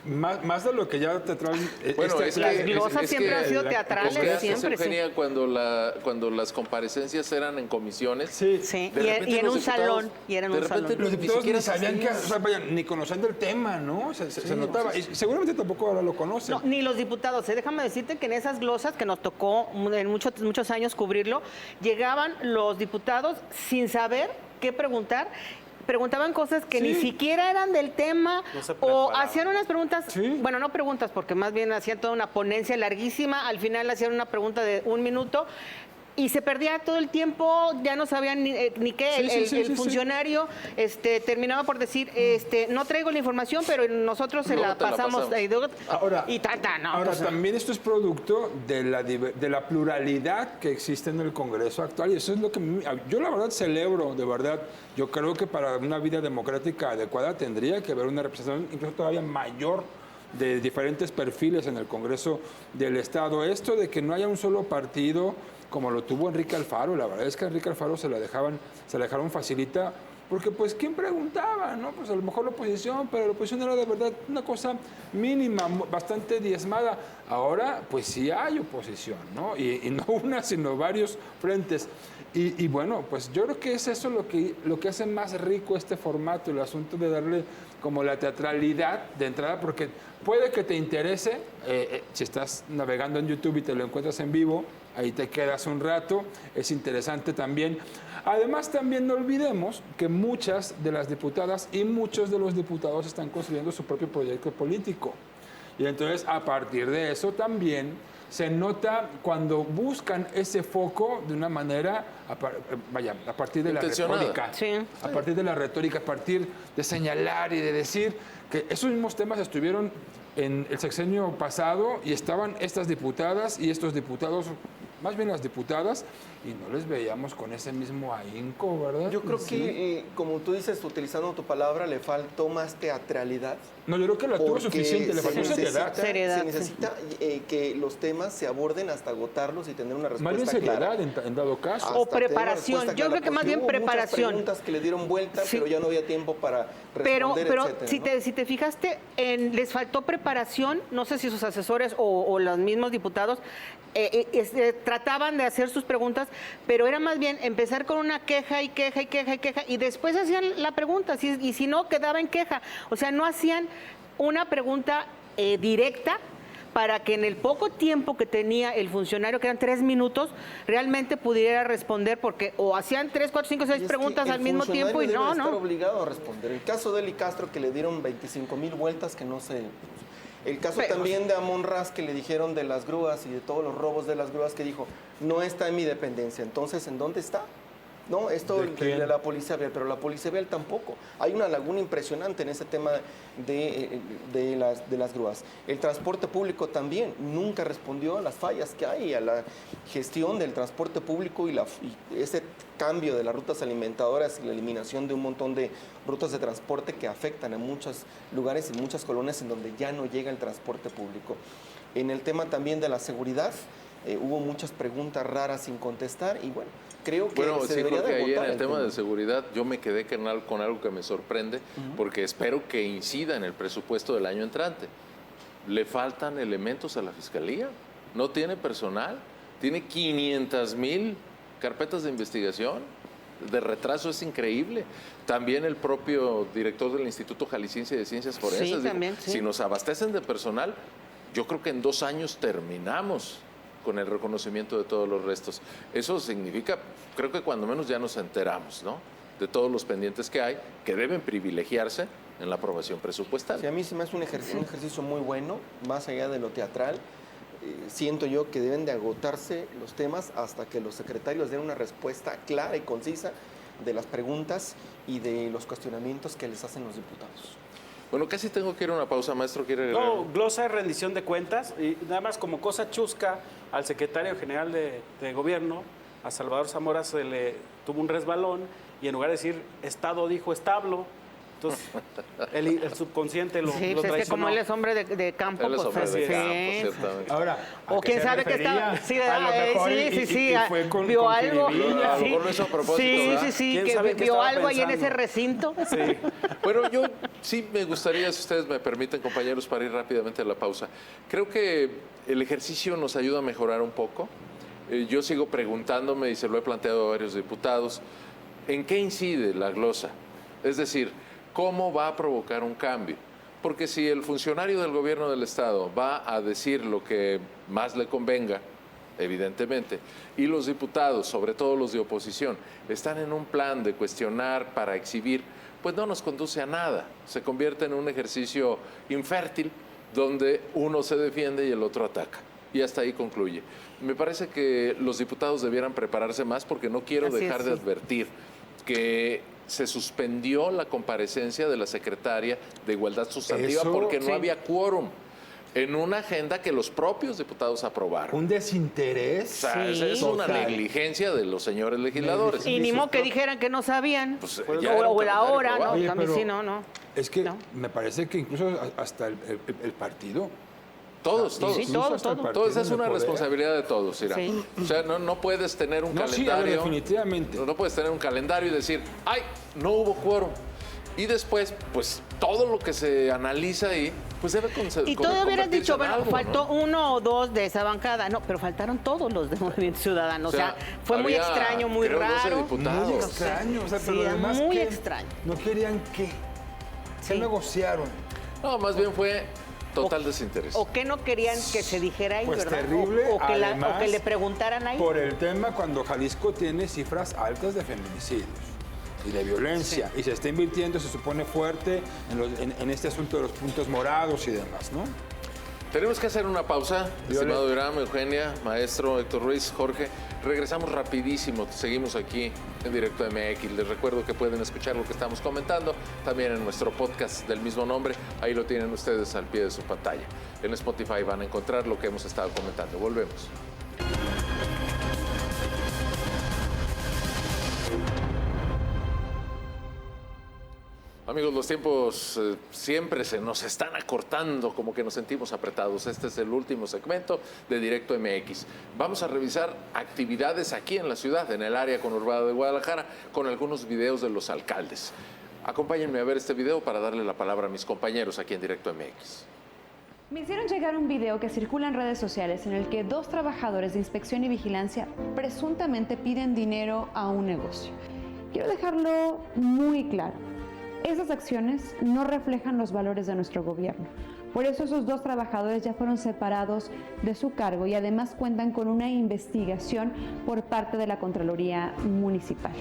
[SPEAKER 3] más de lo que ya teatral.
[SPEAKER 2] Bueno, las glosas siempre han sido teatrales, siempre.
[SPEAKER 1] Eugenia, cuando las comparecencias eran en comisiones.
[SPEAKER 2] Sí. Y en un salón.
[SPEAKER 3] Los diputados ni sabían ni conocían del tema, ¿no? Se notaba. Y seguramente tampoco ahora lo conocen.
[SPEAKER 2] No, ni los diputados. Déjame decirte que en esas glosas que nos tocó en muchos años cubrirlo, llegaban los diputados sin saber qué preguntar. Preguntaban cosas que ni siquiera eran del tema, o hacían unas preguntas, bueno, no preguntas, porque más bien hacían toda una ponencia larguísima, al final hacían una pregunta de 1 minuto, y se perdía todo el tiempo, ya no sabían ni qué, el funcionario terminaba por decir, no traigo la información, pero nosotros se la pasamos.
[SPEAKER 3] Ahora,
[SPEAKER 2] y tata, ¿no?
[SPEAKER 3] Ahora,
[SPEAKER 2] O sea,
[SPEAKER 3] también esto es producto de la pluralidad que existe en el Congreso actual, y eso es lo que yo la verdad celebro, de verdad. Yo creo que para una vida democrática adecuada tendría que haber una representación incluso todavía mayor de diferentes perfiles en el Congreso del Estado. Esto de que no haya un solo partido como lo tuvo Enrique Alfaro, la verdad es que a Enrique Alfaro se la dejaron facilita, porque pues ¿quién preguntaba? ¿No? Pues a lo mejor la oposición, pero la oposición era de verdad una cosa mínima, bastante diezmada. Ahora pues sí hay oposición, ¿no? Y no una, sino varios frentes. Y bueno, pues yo creo que es eso lo que hace más rico este formato, el asunto de darle como la teatralidad de entrada, porque puede que te interese, si estás navegando en YouTube y te lo encuentras en vivo, ahí te quedas un rato, es interesante también. Además, también no olvidemos que muchas de las diputadas y muchos de los diputados están construyendo su propio proyecto político. Y entonces, a partir de eso también se nota cuando buscan ese foco de una manera, a partir de la retórica.
[SPEAKER 2] Sí.
[SPEAKER 3] A partir de la retórica, a partir de señalar y de decir que esos mismos temas estuvieron en el sexenio pasado y estaban estas diputadas y estos diputados, más bien las diputadas, y no les veíamos con ese mismo ahínco, ¿verdad?
[SPEAKER 5] Yo creo que, como tú dices, utilizando tu palabra, le faltó más teatralidad.
[SPEAKER 3] No, yo creo que la tuvo suficiente, le faltó seriedad.
[SPEAKER 5] Se necesita que los temas se aborden hasta agotarlos y tener una respuesta
[SPEAKER 3] más bien seriedad,
[SPEAKER 5] clara.
[SPEAKER 3] en dado caso.
[SPEAKER 2] O preparación. Yo creo que más bien
[SPEAKER 5] hubo
[SPEAKER 2] preparación.
[SPEAKER 5] Muchas preguntas que le dieron vuelta,
[SPEAKER 2] Sí.
[SPEAKER 5] pero ya no había tiempo para responder,
[SPEAKER 2] Pero
[SPEAKER 5] etcétera,
[SPEAKER 2] si te fijaste, les faltó preparación, no sé si sus asesores o los mismos diputados trataban de hacer sus preguntas, pero era más bien empezar con una queja y después hacían la pregunta, y si no, quedaba en queja. O sea, no hacían una pregunta directa para que en el poco tiempo que tenía el funcionario, que eran 3 minutos, realmente pudiera responder, porque o hacían 3, 4, 5, 6 preguntas al mismo tiempo y
[SPEAKER 5] debe
[SPEAKER 2] no.
[SPEAKER 5] estar obligado a responder. El caso de Eli Castro, que le dieron 25,000 vueltas, que no se... El caso también de Amon Raz, que le dijeron de las grúas y de todos los robos de las grúas, que dijo, no está en mi dependencia. Entonces, ¿en dónde está? No, esto de la Policía Vial, pero la Policía Vial tampoco. Hay una laguna impresionante en ese tema de las grúas. El transporte público también nunca respondió a las fallas que hay, a la gestión del transporte público y ese cambio de las rutas alimentadoras y la eliminación de un montón de rutas de transporte que afectan a muchos lugares y muchas colonias en donde ya no llega el transporte público. En el tema también de la seguridad, hubo muchas preguntas raras sin contestar y bueno, creo que se debería
[SPEAKER 1] creo que
[SPEAKER 5] de
[SPEAKER 1] ahí en
[SPEAKER 5] agotar
[SPEAKER 1] el tema de seguridad yo me quedé con algo que me sorprende, porque espero que incida en el presupuesto del año entrante. Le faltan elementos a la Fiscalía, no tiene personal, tiene 500,000 carpetas de investigación, de retraso es increíble. También el propio director del Instituto Jalisciense de Ciencias Forenses dijo,
[SPEAKER 2] también, sí.
[SPEAKER 1] Si nos abastecen de personal, yo creo que en 2 años terminamos con el reconocimiento de todos los restos. Eso significa, creo que cuando menos ya nos enteramos, ¿no?, de todos los pendientes que hay, que deben privilegiarse en la aprobación presupuestal.
[SPEAKER 5] Sí, a mí se me hace un ejercicio muy bueno, más allá de lo teatral. Siento yo que deben de agotarse los temas hasta que los secretarios den una respuesta clara y concisa de las preguntas y de los cuestionamientos que les hacen los diputados.
[SPEAKER 1] Bueno, casi tengo que ir a una pausa, maestro. ¿Quiere agregar?
[SPEAKER 4] No, glosa de rendición de cuentas y nada más como cosa chusca al secretario general de gobierno, a Salvador Zamora, se le tuvo un resbalón y en lugar de decir Estado dijo establo. Entonces, el subconsciente lo traicionó.
[SPEAKER 2] Es que como él es hombre de campo,
[SPEAKER 1] Él es hombre de campo,
[SPEAKER 2] sí.
[SPEAKER 1] ciertamente.
[SPEAKER 3] Ahora,
[SPEAKER 2] O quién sabe que está... Sí,
[SPEAKER 3] a lo mejor
[SPEAKER 2] sí,
[SPEAKER 3] fue con
[SPEAKER 2] vio algo.
[SPEAKER 1] A lo mejor lo hizo a propósito, ¿verdad?
[SPEAKER 2] Sí,
[SPEAKER 4] ¿Quién
[SPEAKER 2] que
[SPEAKER 4] sabe qué
[SPEAKER 2] vio
[SPEAKER 4] estaba
[SPEAKER 2] algo ahí en
[SPEAKER 4] pensando?
[SPEAKER 2] ese recinto.
[SPEAKER 4] Sí.
[SPEAKER 1] Bueno, yo sí me gustaría, si ustedes me permiten, compañeros, para ir rápidamente a la pausa. Creo que el ejercicio nos ayuda a mejorar un poco. Yo sigo preguntándome, y se lo he planteado a varios diputados, ¿en qué incide la glosa? Es decir, ¿cómo va a provocar un cambio? Porque si el funcionario del gobierno del Estado va a decir lo que más le convenga, evidentemente, y los diputados, sobre todo los de oposición, están en un plan de cuestionar para exhibir, pues no nos conduce a nada. Se convierte en un ejercicio infértil donde uno se defiende y el otro ataca. y hasta ahí concluye. Me parece que los diputados debieran prepararse más porque no quiero
[SPEAKER 2] Así
[SPEAKER 1] dejar
[SPEAKER 2] es,
[SPEAKER 1] de
[SPEAKER 2] sí.
[SPEAKER 1] advertir que se suspendió la comparecencia de la secretaria de Igualdad Sustantiva
[SPEAKER 3] Eso,
[SPEAKER 1] porque no
[SPEAKER 2] sí.
[SPEAKER 1] había quórum en una agenda que los propios diputados aprobaron.
[SPEAKER 3] Un desinterés.
[SPEAKER 1] O sea, es una
[SPEAKER 3] total.
[SPEAKER 1] negligencia de los señores legisladores.
[SPEAKER 2] Y ni modo que dijeran que no sabían.
[SPEAKER 1] Pues,
[SPEAKER 2] o
[SPEAKER 1] ya era un
[SPEAKER 2] o la
[SPEAKER 1] calendario
[SPEAKER 2] hora, ¿no?
[SPEAKER 1] aprobado.
[SPEAKER 3] Oye,
[SPEAKER 2] También
[SPEAKER 3] pero
[SPEAKER 2] sí, no.
[SPEAKER 3] Es que
[SPEAKER 2] No.
[SPEAKER 3] me parece que incluso hasta el partido.
[SPEAKER 1] Todos.
[SPEAKER 2] Sí,
[SPEAKER 3] Incluso
[SPEAKER 2] todo,
[SPEAKER 3] hasta el
[SPEAKER 2] todo.
[SPEAKER 3] partido
[SPEAKER 1] Todo eso es
[SPEAKER 3] en el
[SPEAKER 1] una
[SPEAKER 3] poder.
[SPEAKER 1] responsabilidad de todos, Ira.
[SPEAKER 2] Sí.
[SPEAKER 1] O sea, no puedes tener un
[SPEAKER 3] No, sí, a ver,
[SPEAKER 1] calendario.
[SPEAKER 3] definitivamente.
[SPEAKER 1] No puedes tener un calendario y decir, ay, no hubo quórum. Y después, pues, todo lo que se analiza ahí, pues debe
[SPEAKER 2] Y todavía hubieras
[SPEAKER 1] convertirse
[SPEAKER 2] dicho,
[SPEAKER 1] en
[SPEAKER 2] bueno,
[SPEAKER 1] algo,
[SPEAKER 2] faltó
[SPEAKER 1] ¿no?
[SPEAKER 2] uno o dos de esa bancada. No, pero faltaron todos los de Movimiento Ciudadano. O sea, fue muy
[SPEAKER 1] había,
[SPEAKER 2] extraño, muy
[SPEAKER 1] creo, 12
[SPEAKER 2] raro.
[SPEAKER 1] diputados.
[SPEAKER 3] Muy extraño. O sea,
[SPEAKER 2] Sí,
[SPEAKER 3] pero además
[SPEAKER 2] muy
[SPEAKER 3] que
[SPEAKER 2] extraño.
[SPEAKER 3] no querían qué. ¿Qué
[SPEAKER 2] Sí.
[SPEAKER 3] negociaron?
[SPEAKER 1] No, más bien fue total desinterés.
[SPEAKER 2] O que no querían que se dijera ahí,
[SPEAKER 3] Pues
[SPEAKER 2] ¿verdad?
[SPEAKER 3] terrible,
[SPEAKER 2] O que
[SPEAKER 3] además,
[SPEAKER 2] o que le preguntaran ahí.
[SPEAKER 3] Por el tema cuando Jalisco tiene cifras altas de feminicidios y de violencia, y se está invirtiendo, se supone fuerte, en este asunto de los puntos morados y demás, ¿no?
[SPEAKER 1] Tenemos que hacer una pausa,
[SPEAKER 3] Violet.
[SPEAKER 1] estimado Iram, Eugenia, maestro Héctor Ruiz, Jorge. Regresamos rapidísimo, seguimos aquí en Directo MX. Les recuerdo que pueden escuchar lo que estamos comentando también en nuestro podcast del mismo nombre. Ahí lo tienen ustedes al pie de su pantalla. En Spotify van a encontrar lo que hemos estado comentando. Volvemos. Amigos, los tiempos siempre se nos están acortando, como que nos sentimos apretados. Este es el último segmento de Directo MX. Vamos a revisar actividades aquí en la ciudad, en el área conurbada de Guadalajara, con algunos videos de los alcaldes. Acompáñenme a ver este video para darle la palabra a mis compañeros aquí en Directo MX.
[SPEAKER 13] Me hicieron llegar un video que circula en redes sociales en el que dos trabajadores de inspección y vigilancia presuntamente piden dinero a un negocio. Quiero dejarlo muy claro. Esas acciones no reflejan los valores de nuestro gobierno. Por eso esos dos trabajadores ya fueron separados de su cargo y además cuentan con una investigación por parte de la Contraloría Municipal.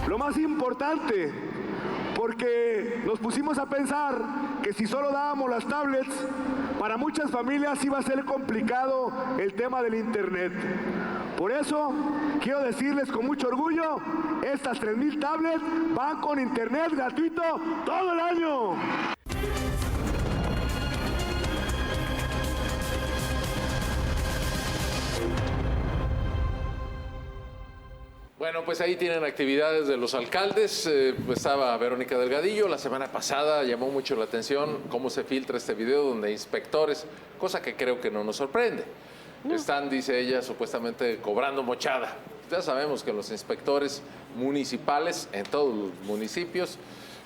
[SPEAKER 14] Lo más importante, porque nos pusimos a pensar que si solo dábamos las tablets, para muchas familias iba a ser complicado el tema del internet. Por eso, quiero decirles con mucho orgullo, estas 3,000 tablets van con internet gratuito todo el año.
[SPEAKER 1] Bueno, pues ahí tienen actividades de los alcaldes. Estaba Verónica Delgadillo. La semana pasada llamó mucho la atención cómo se filtra este video donde inspectores, cosa que creo que no nos sorprende, están, dice ella, supuestamente cobrando mochada. Ya sabemos que los inspectores municipales en todos los municipios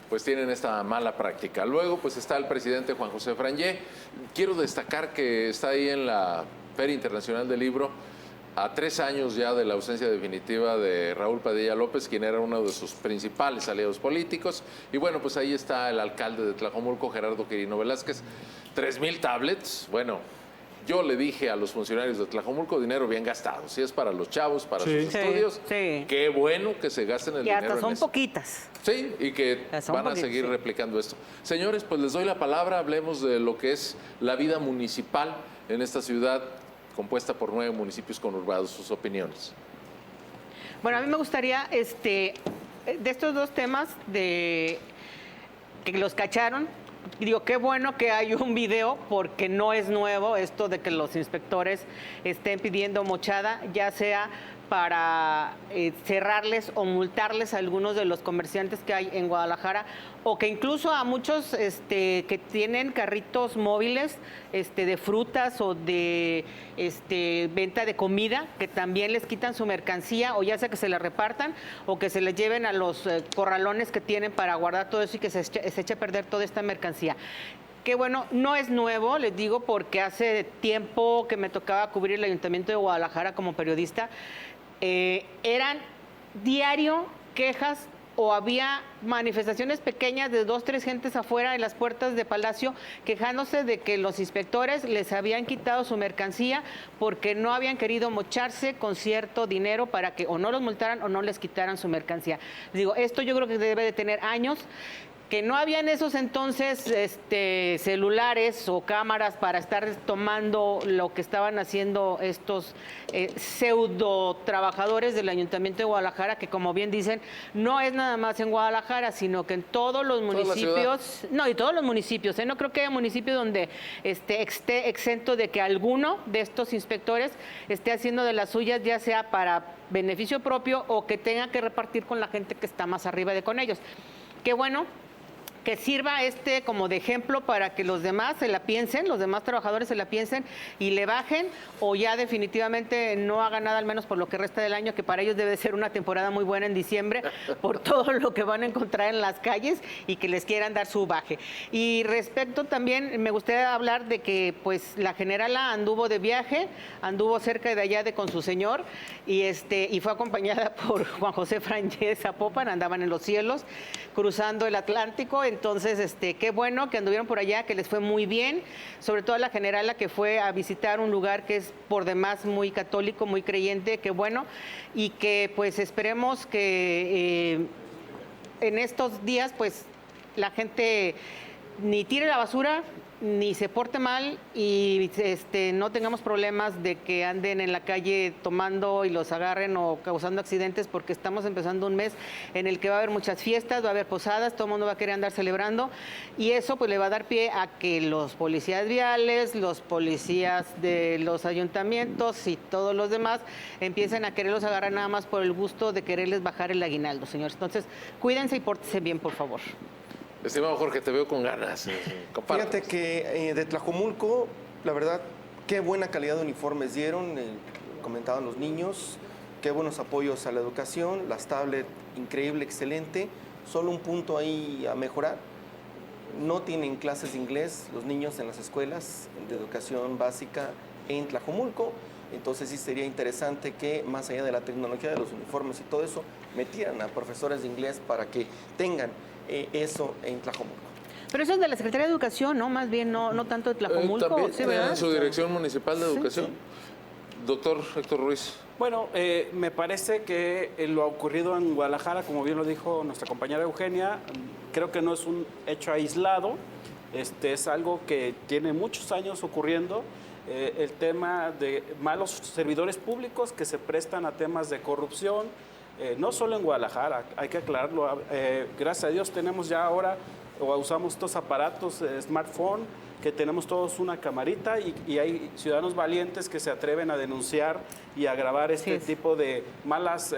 [SPEAKER 1] pues tienen esta mala práctica. Luego pues está el presidente Juan José Frangé. Quiero destacar que está ahí en la Feria Internacional del Libro, a 3 años ya de la ausencia definitiva de Raúl Padilla López, quien era uno de sus principales aliados políticos. Y bueno, pues ahí está el alcalde de Tlajomulco, Gerardo Quirino Velázquez. 3,000 tablets. Bueno, yo le dije a los funcionarios de Tlajomulco, dinero bien gastado. Si es para los chavos, para sus estudios, qué bueno que se gasten el
[SPEAKER 2] Que
[SPEAKER 1] dinero
[SPEAKER 2] hasta
[SPEAKER 1] en
[SPEAKER 2] son
[SPEAKER 1] eso.
[SPEAKER 2] poquitas.
[SPEAKER 1] Sí, y que
[SPEAKER 2] Son
[SPEAKER 1] van a
[SPEAKER 2] poquitas,
[SPEAKER 1] seguir
[SPEAKER 2] sí.
[SPEAKER 1] replicando esto. Señores, pues les doy la palabra. Hablemos de lo que es la vida municipal en esta ciudad compuesta por 9 municipios conurbados. Sus opiniones.
[SPEAKER 2] Bueno, a mí me gustaría, de estos dos temas, de que los cacharon, digo, qué bueno que hay un video, porque no es nuevo esto de que los inspectores estén pidiendo mochada, ya sea para cerrarles o multarles a algunos de los comerciantes que hay en Guadalajara, o que incluso a muchos que tienen carritos móviles de frutas o de venta de comida, que también les quitan su mercancía, o ya sea que se la repartan o que se les lleven a los corralones que tienen para guardar todo eso y que se eche a perder toda esta mercancía. que bueno, no es nuevo, les digo, porque hace tiempo que me tocaba cubrir el Ayuntamiento de Guadalajara como periodista, eran diario quejas o había manifestaciones pequeñas de 2, 3 gentes afuera en las puertas de Palacio quejándose de que los inspectores les habían quitado su mercancía porque no habían querido mocharse con cierto dinero para que o no los multaran o no les quitaran su mercancía. Digo, esto yo creo que debe de tener años. Que no había en esos entonces celulares o cámaras para estar tomando lo que estaban haciendo estos pseudo trabajadores del Ayuntamiento de Guadalajara, que como bien dicen, no es nada más en Guadalajara, sino que en todos los municipios, y todos los municipios, no creo que haya municipio donde esté exento de que alguno de estos inspectores esté haciendo de las suyas, ya sea para beneficio propio o que tenga que repartir con la gente que está más arriba de con ellos. Qué bueno que sirva como de ejemplo para que los demás se la piensen, los demás trabajadores se la piensen y le bajen o ya definitivamente no hagan nada, al menos por lo que resta del año, que para ellos debe ser una temporada muy buena en diciembre por todo lo que van a encontrar en las calles y que les quieran dar su baje. Y respecto también, me gustaría hablar de que pues la generala anduvo de viaje, anduvo cerca de allá con su señor y fue acompañada por Juan José Frangé Zapopan, andaban en los cielos, cruzando el Atlántico. Entonces, qué bueno que anduvieron por allá, que les fue muy bien, sobre todo a la generala que fue a visitar un lugar que es por demás muy católico, muy creyente, qué bueno, y que pues esperemos que en estos días pues la gente ni tire la basura, ni se porte mal y no tengamos problemas de que anden en la calle tomando y los agarren o causando accidentes, porque estamos empezando un mes en el que va a haber muchas fiestas, va a haber posadas, todo el mundo va a querer andar celebrando y eso pues le va a dar pie a que los policías viales, los policías de los ayuntamientos y todos los demás empiecen a quererlos agarrar nada más por el gusto de quererles bajar el aguinaldo, señores. Entonces, cuídense y pórtense bien, por favor.
[SPEAKER 1] Estimado Jorge, te veo con ganas.
[SPEAKER 5] Fíjate que de Tlajomulco, la verdad, qué buena calidad de uniformes dieron, comentaban los niños, qué buenos apoyos a la educación, las tablets, increíble, excelente. Solo un punto ahí a mejorar. No tienen clases de inglés los niños en las escuelas de educación básica en Tlajomulco. Entonces sí sería interesante que, más allá de la tecnología de los uniformes y todo eso, metieran a profesores de inglés para que tengan eso en Tlajomulco.
[SPEAKER 2] Pero eso es de la Secretaría de Educación, ¿no? Más bien no tanto de Tlajomulco.
[SPEAKER 1] También
[SPEAKER 2] ¿sí, verdad?
[SPEAKER 1] en su Dirección Municipal de Educación. Sí. Doctor Héctor Ruiz.
[SPEAKER 4] Bueno, me parece que lo ocurrido en Guadalajara, como bien lo dijo nuestra compañera Eugenia, creo que no es un hecho aislado, es algo que tiene muchos años ocurriendo. El tema de malos servidores públicos que se prestan a temas de corrupción, no solo en Guadalajara, hay que aclararlo. Gracias a Dios tenemos ya ahora, o usamos estos aparatos smartphone, que tenemos todos una camarita y hay ciudadanos valientes que se atreven a denunciar y a grabar tipo de malas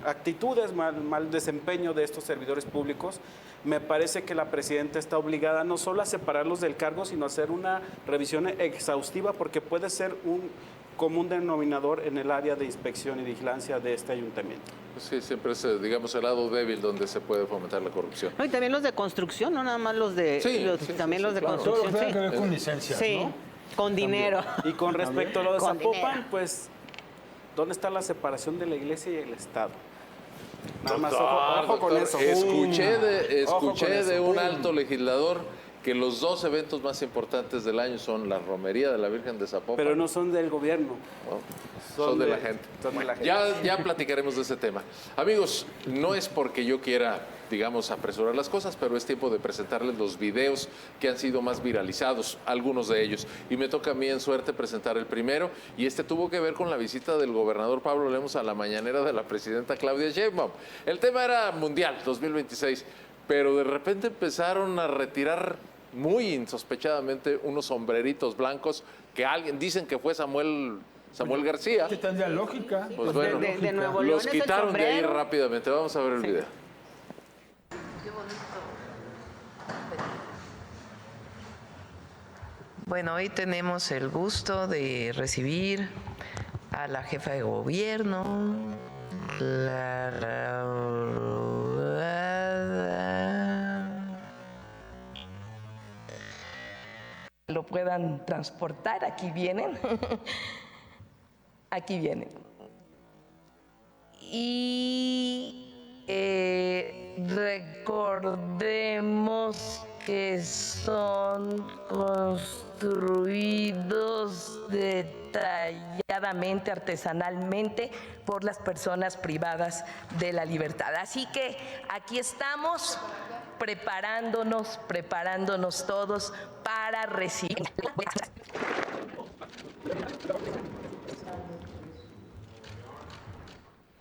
[SPEAKER 4] actitudes, mal desempeño de estos servidores públicos. Me parece que la presidenta está obligada no solo a separarlos del cargo, sino a hacer una revisión exhaustiva, porque puede ser un común denominador en el área de inspección y vigilancia de este ayuntamiento.
[SPEAKER 1] Sí, siempre es, digamos, el lado débil donde se puede fomentar la corrupción.
[SPEAKER 2] No, y también los de construcción, no nada más los de... también los de construcción.
[SPEAKER 3] Todo lo que tenga que ver con licencias, ¿no?
[SPEAKER 2] Con dinero.
[SPEAKER 4] Y con respecto a lo de Zapopan, pues, ¿dónde está la separación de la iglesia y el Estado? Nada más, ojo con eso.
[SPEAKER 1] Escuché de un alto legislador que los dos eventos más importantes del año son la romería de la Virgen de Zapopan.
[SPEAKER 4] Pero no son del gobierno.
[SPEAKER 1] Son de la gente. Ya platicaremos de ese tema. Amigos, no es porque yo quiera, digamos, apresurar las cosas, pero es tiempo de presentarles los videos que han sido más viralizados, algunos de ellos. Y me toca a mí en suerte presentar el primero, y tuvo que ver con la visita del gobernador Pablo Lemos a la mañanera de la presidenta Claudia Sheinbaum. El tema era Mundial 2026, pero de repente empezaron a retirar muy insospechadamente unos sombreritos blancos que dicen que fue Samuel García.
[SPEAKER 3] Que tendría lógica.
[SPEAKER 1] Pues bueno,
[SPEAKER 2] de Nuevo León
[SPEAKER 1] los quitaron de ahí rápidamente. Vamos a ver el video.
[SPEAKER 15] Qué bonito. Bueno, hoy tenemos el gusto de recibir a la jefa de gobierno, lo puedan transportar. Aquí vienen. Aquí vienen. Y recordemos que son construidos detalladamente, artesanalmente, por las personas privadas de la libertad. Así que aquí estamos preparándonos todos para recibir.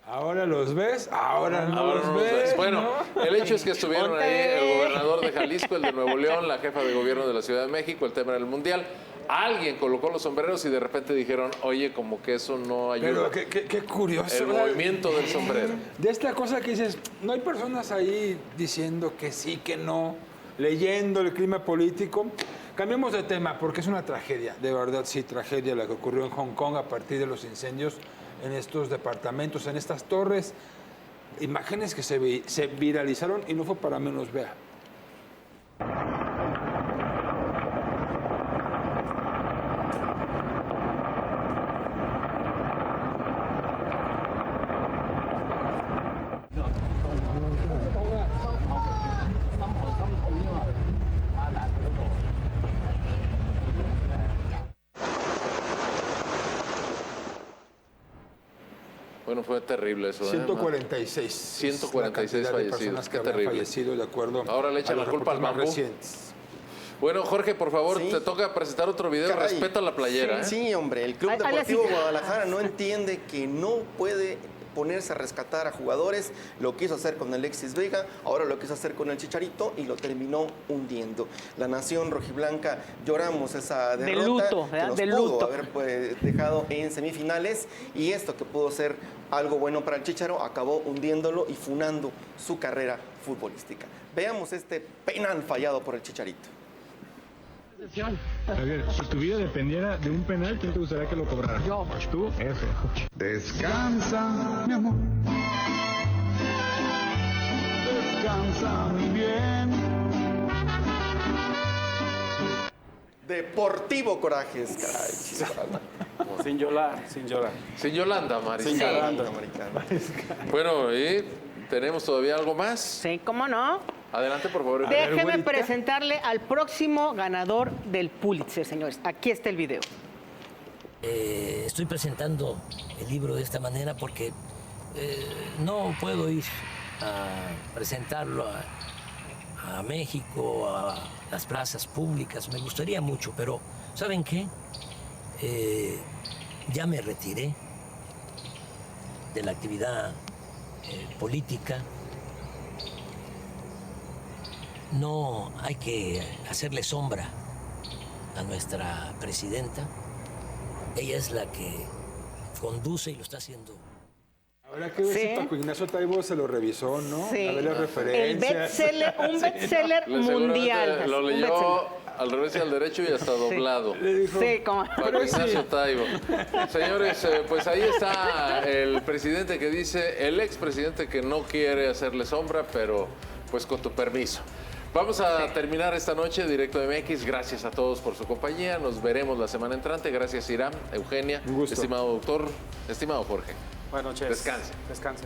[SPEAKER 3] Ahora los ves, ahora no los ves.
[SPEAKER 1] Bueno,
[SPEAKER 3] ¿no?
[SPEAKER 1] el hecho es que estuvieron ahí el gobernador de Jalisco, el de Nuevo León, la jefa de gobierno de la Ciudad de México, el tema del Mundial. Alguien colocó los sombreros y de repente dijeron, oye, como que eso no ayuda.
[SPEAKER 3] Pero qué curioso.
[SPEAKER 1] El movimiento del sombrero.
[SPEAKER 3] De esta cosa que dices, no hay personas ahí diciendo que sí, que no, leyendo el clima político. Cambiemos de tema porque es una tragedia, de verdad sí, tragedia la que ocurrió en Hong Kong a partir de los incendios en estos departamentos, en estas torres. Imágenes que se viralizaron y no fue para menos, vea.
[SPEAKER 1] Bueno, fue terrible eso.
[SPEAKER 3] 146.
[SPEAKER 1] 146 fallecidos.
[SPEAKER 3] Qué terrible. Fallecido, de acuerdo.
[SPEAKER 1] Ahora le echan la culpa al bambú. Bueno, Jorge, por favor, te toca presentar otro video.
[SPEAKER 5] Caray.
[SPEAKER 1] Respeta la playera.
[SPEAKER 5] Sí, hombre, el Club Deportivo Guadalajara no entiende que no puede ponerse a rescatar a jugadores. Lo quiso hacer con Alexis Vega, ahora lo quiso hacer con el Chicharito y lo terminó hundiendo. La nación rojiblanca lloramos esa derrota.
[SPEAKER 2] De luto,
[SPEAKER 5] que nos
[SPEAKER 2] de
[SPEAKER 5] pudo
[SPEAKER 2] luto.
[SPEAKER 5] haber dejado en semifinales, y esto que pudo ser algo bueno para el Chicharo acabó hundiéndolo y funando su carrera futbolística. Veamos este penal fallado por el Chicharito.
[SPEAKER 16] Javier, si tu vida dependiera de un penal, ¿quién te gustaría que lo cobrara? Yo. ¿Tú? Eso.
[SPEAKER 17] Descansa, mi amor. Descansa, mi bien.
[SPEAKER 5] Deportivo Corajes, caray.
[SPEAKER 4] Sin llorar, sin llorar.
[SPEAKER 1] Sin Yolanda, Mariscal.
[SPEAKER 5] Sin Yolanda,
[SPEAKER 1] Bueno, ¿y tenemos todavía algo más?
[SPEAKER 2] Sí, ¿cómo no?
[SPEAKER 1] Adelante, por favor.
[SPEAKER 2] Déjeme presentarle al próximo ganador del Pulitzer, señores. Aquí está el video.
[SPEAKER 18] Estoy presentando el libro de esta manera porque no puedo ir a presentarlo a México, a las plazas públicas. Me gustaría mucho, pero ¿saben qué? Ya me retiré de la actividad política. No hay que hacerle sombra a nuestra presidenta. Ella es la que conduce y lo está haciendo.
[SPEAKER 3] Ahora que si Paco Ignacio Taibo se lo revisó, ¿no?
[SPEAKER 2] Sí.
[SPEAKER 3] A ver la referencia.
[SPEAKER 2] El bestseller, un bestseller mundial.
[SPEAKER 1] Lo leyó al revés y al derecho y hasta doblado.
[SPEAKER 2] Sí, como.
[SPEAKER 1] Paco Ignacio Taibo. Señores, pues ahí está el presidente que dice, el expresidente que no quiere hacerle sombra, pero pues con tu permiso. Vamos a terminar esta noche Directo MX. Gracias a todos por su compañía. Nos veremos la semana entrante. Gracias, Irán, Eugenia, estimado doctor, estimado Jorge.
[SPEAKER 4] Buenas noches.
[SPEAKER 1] Descanse.
[SPEAKER 4] Descanse.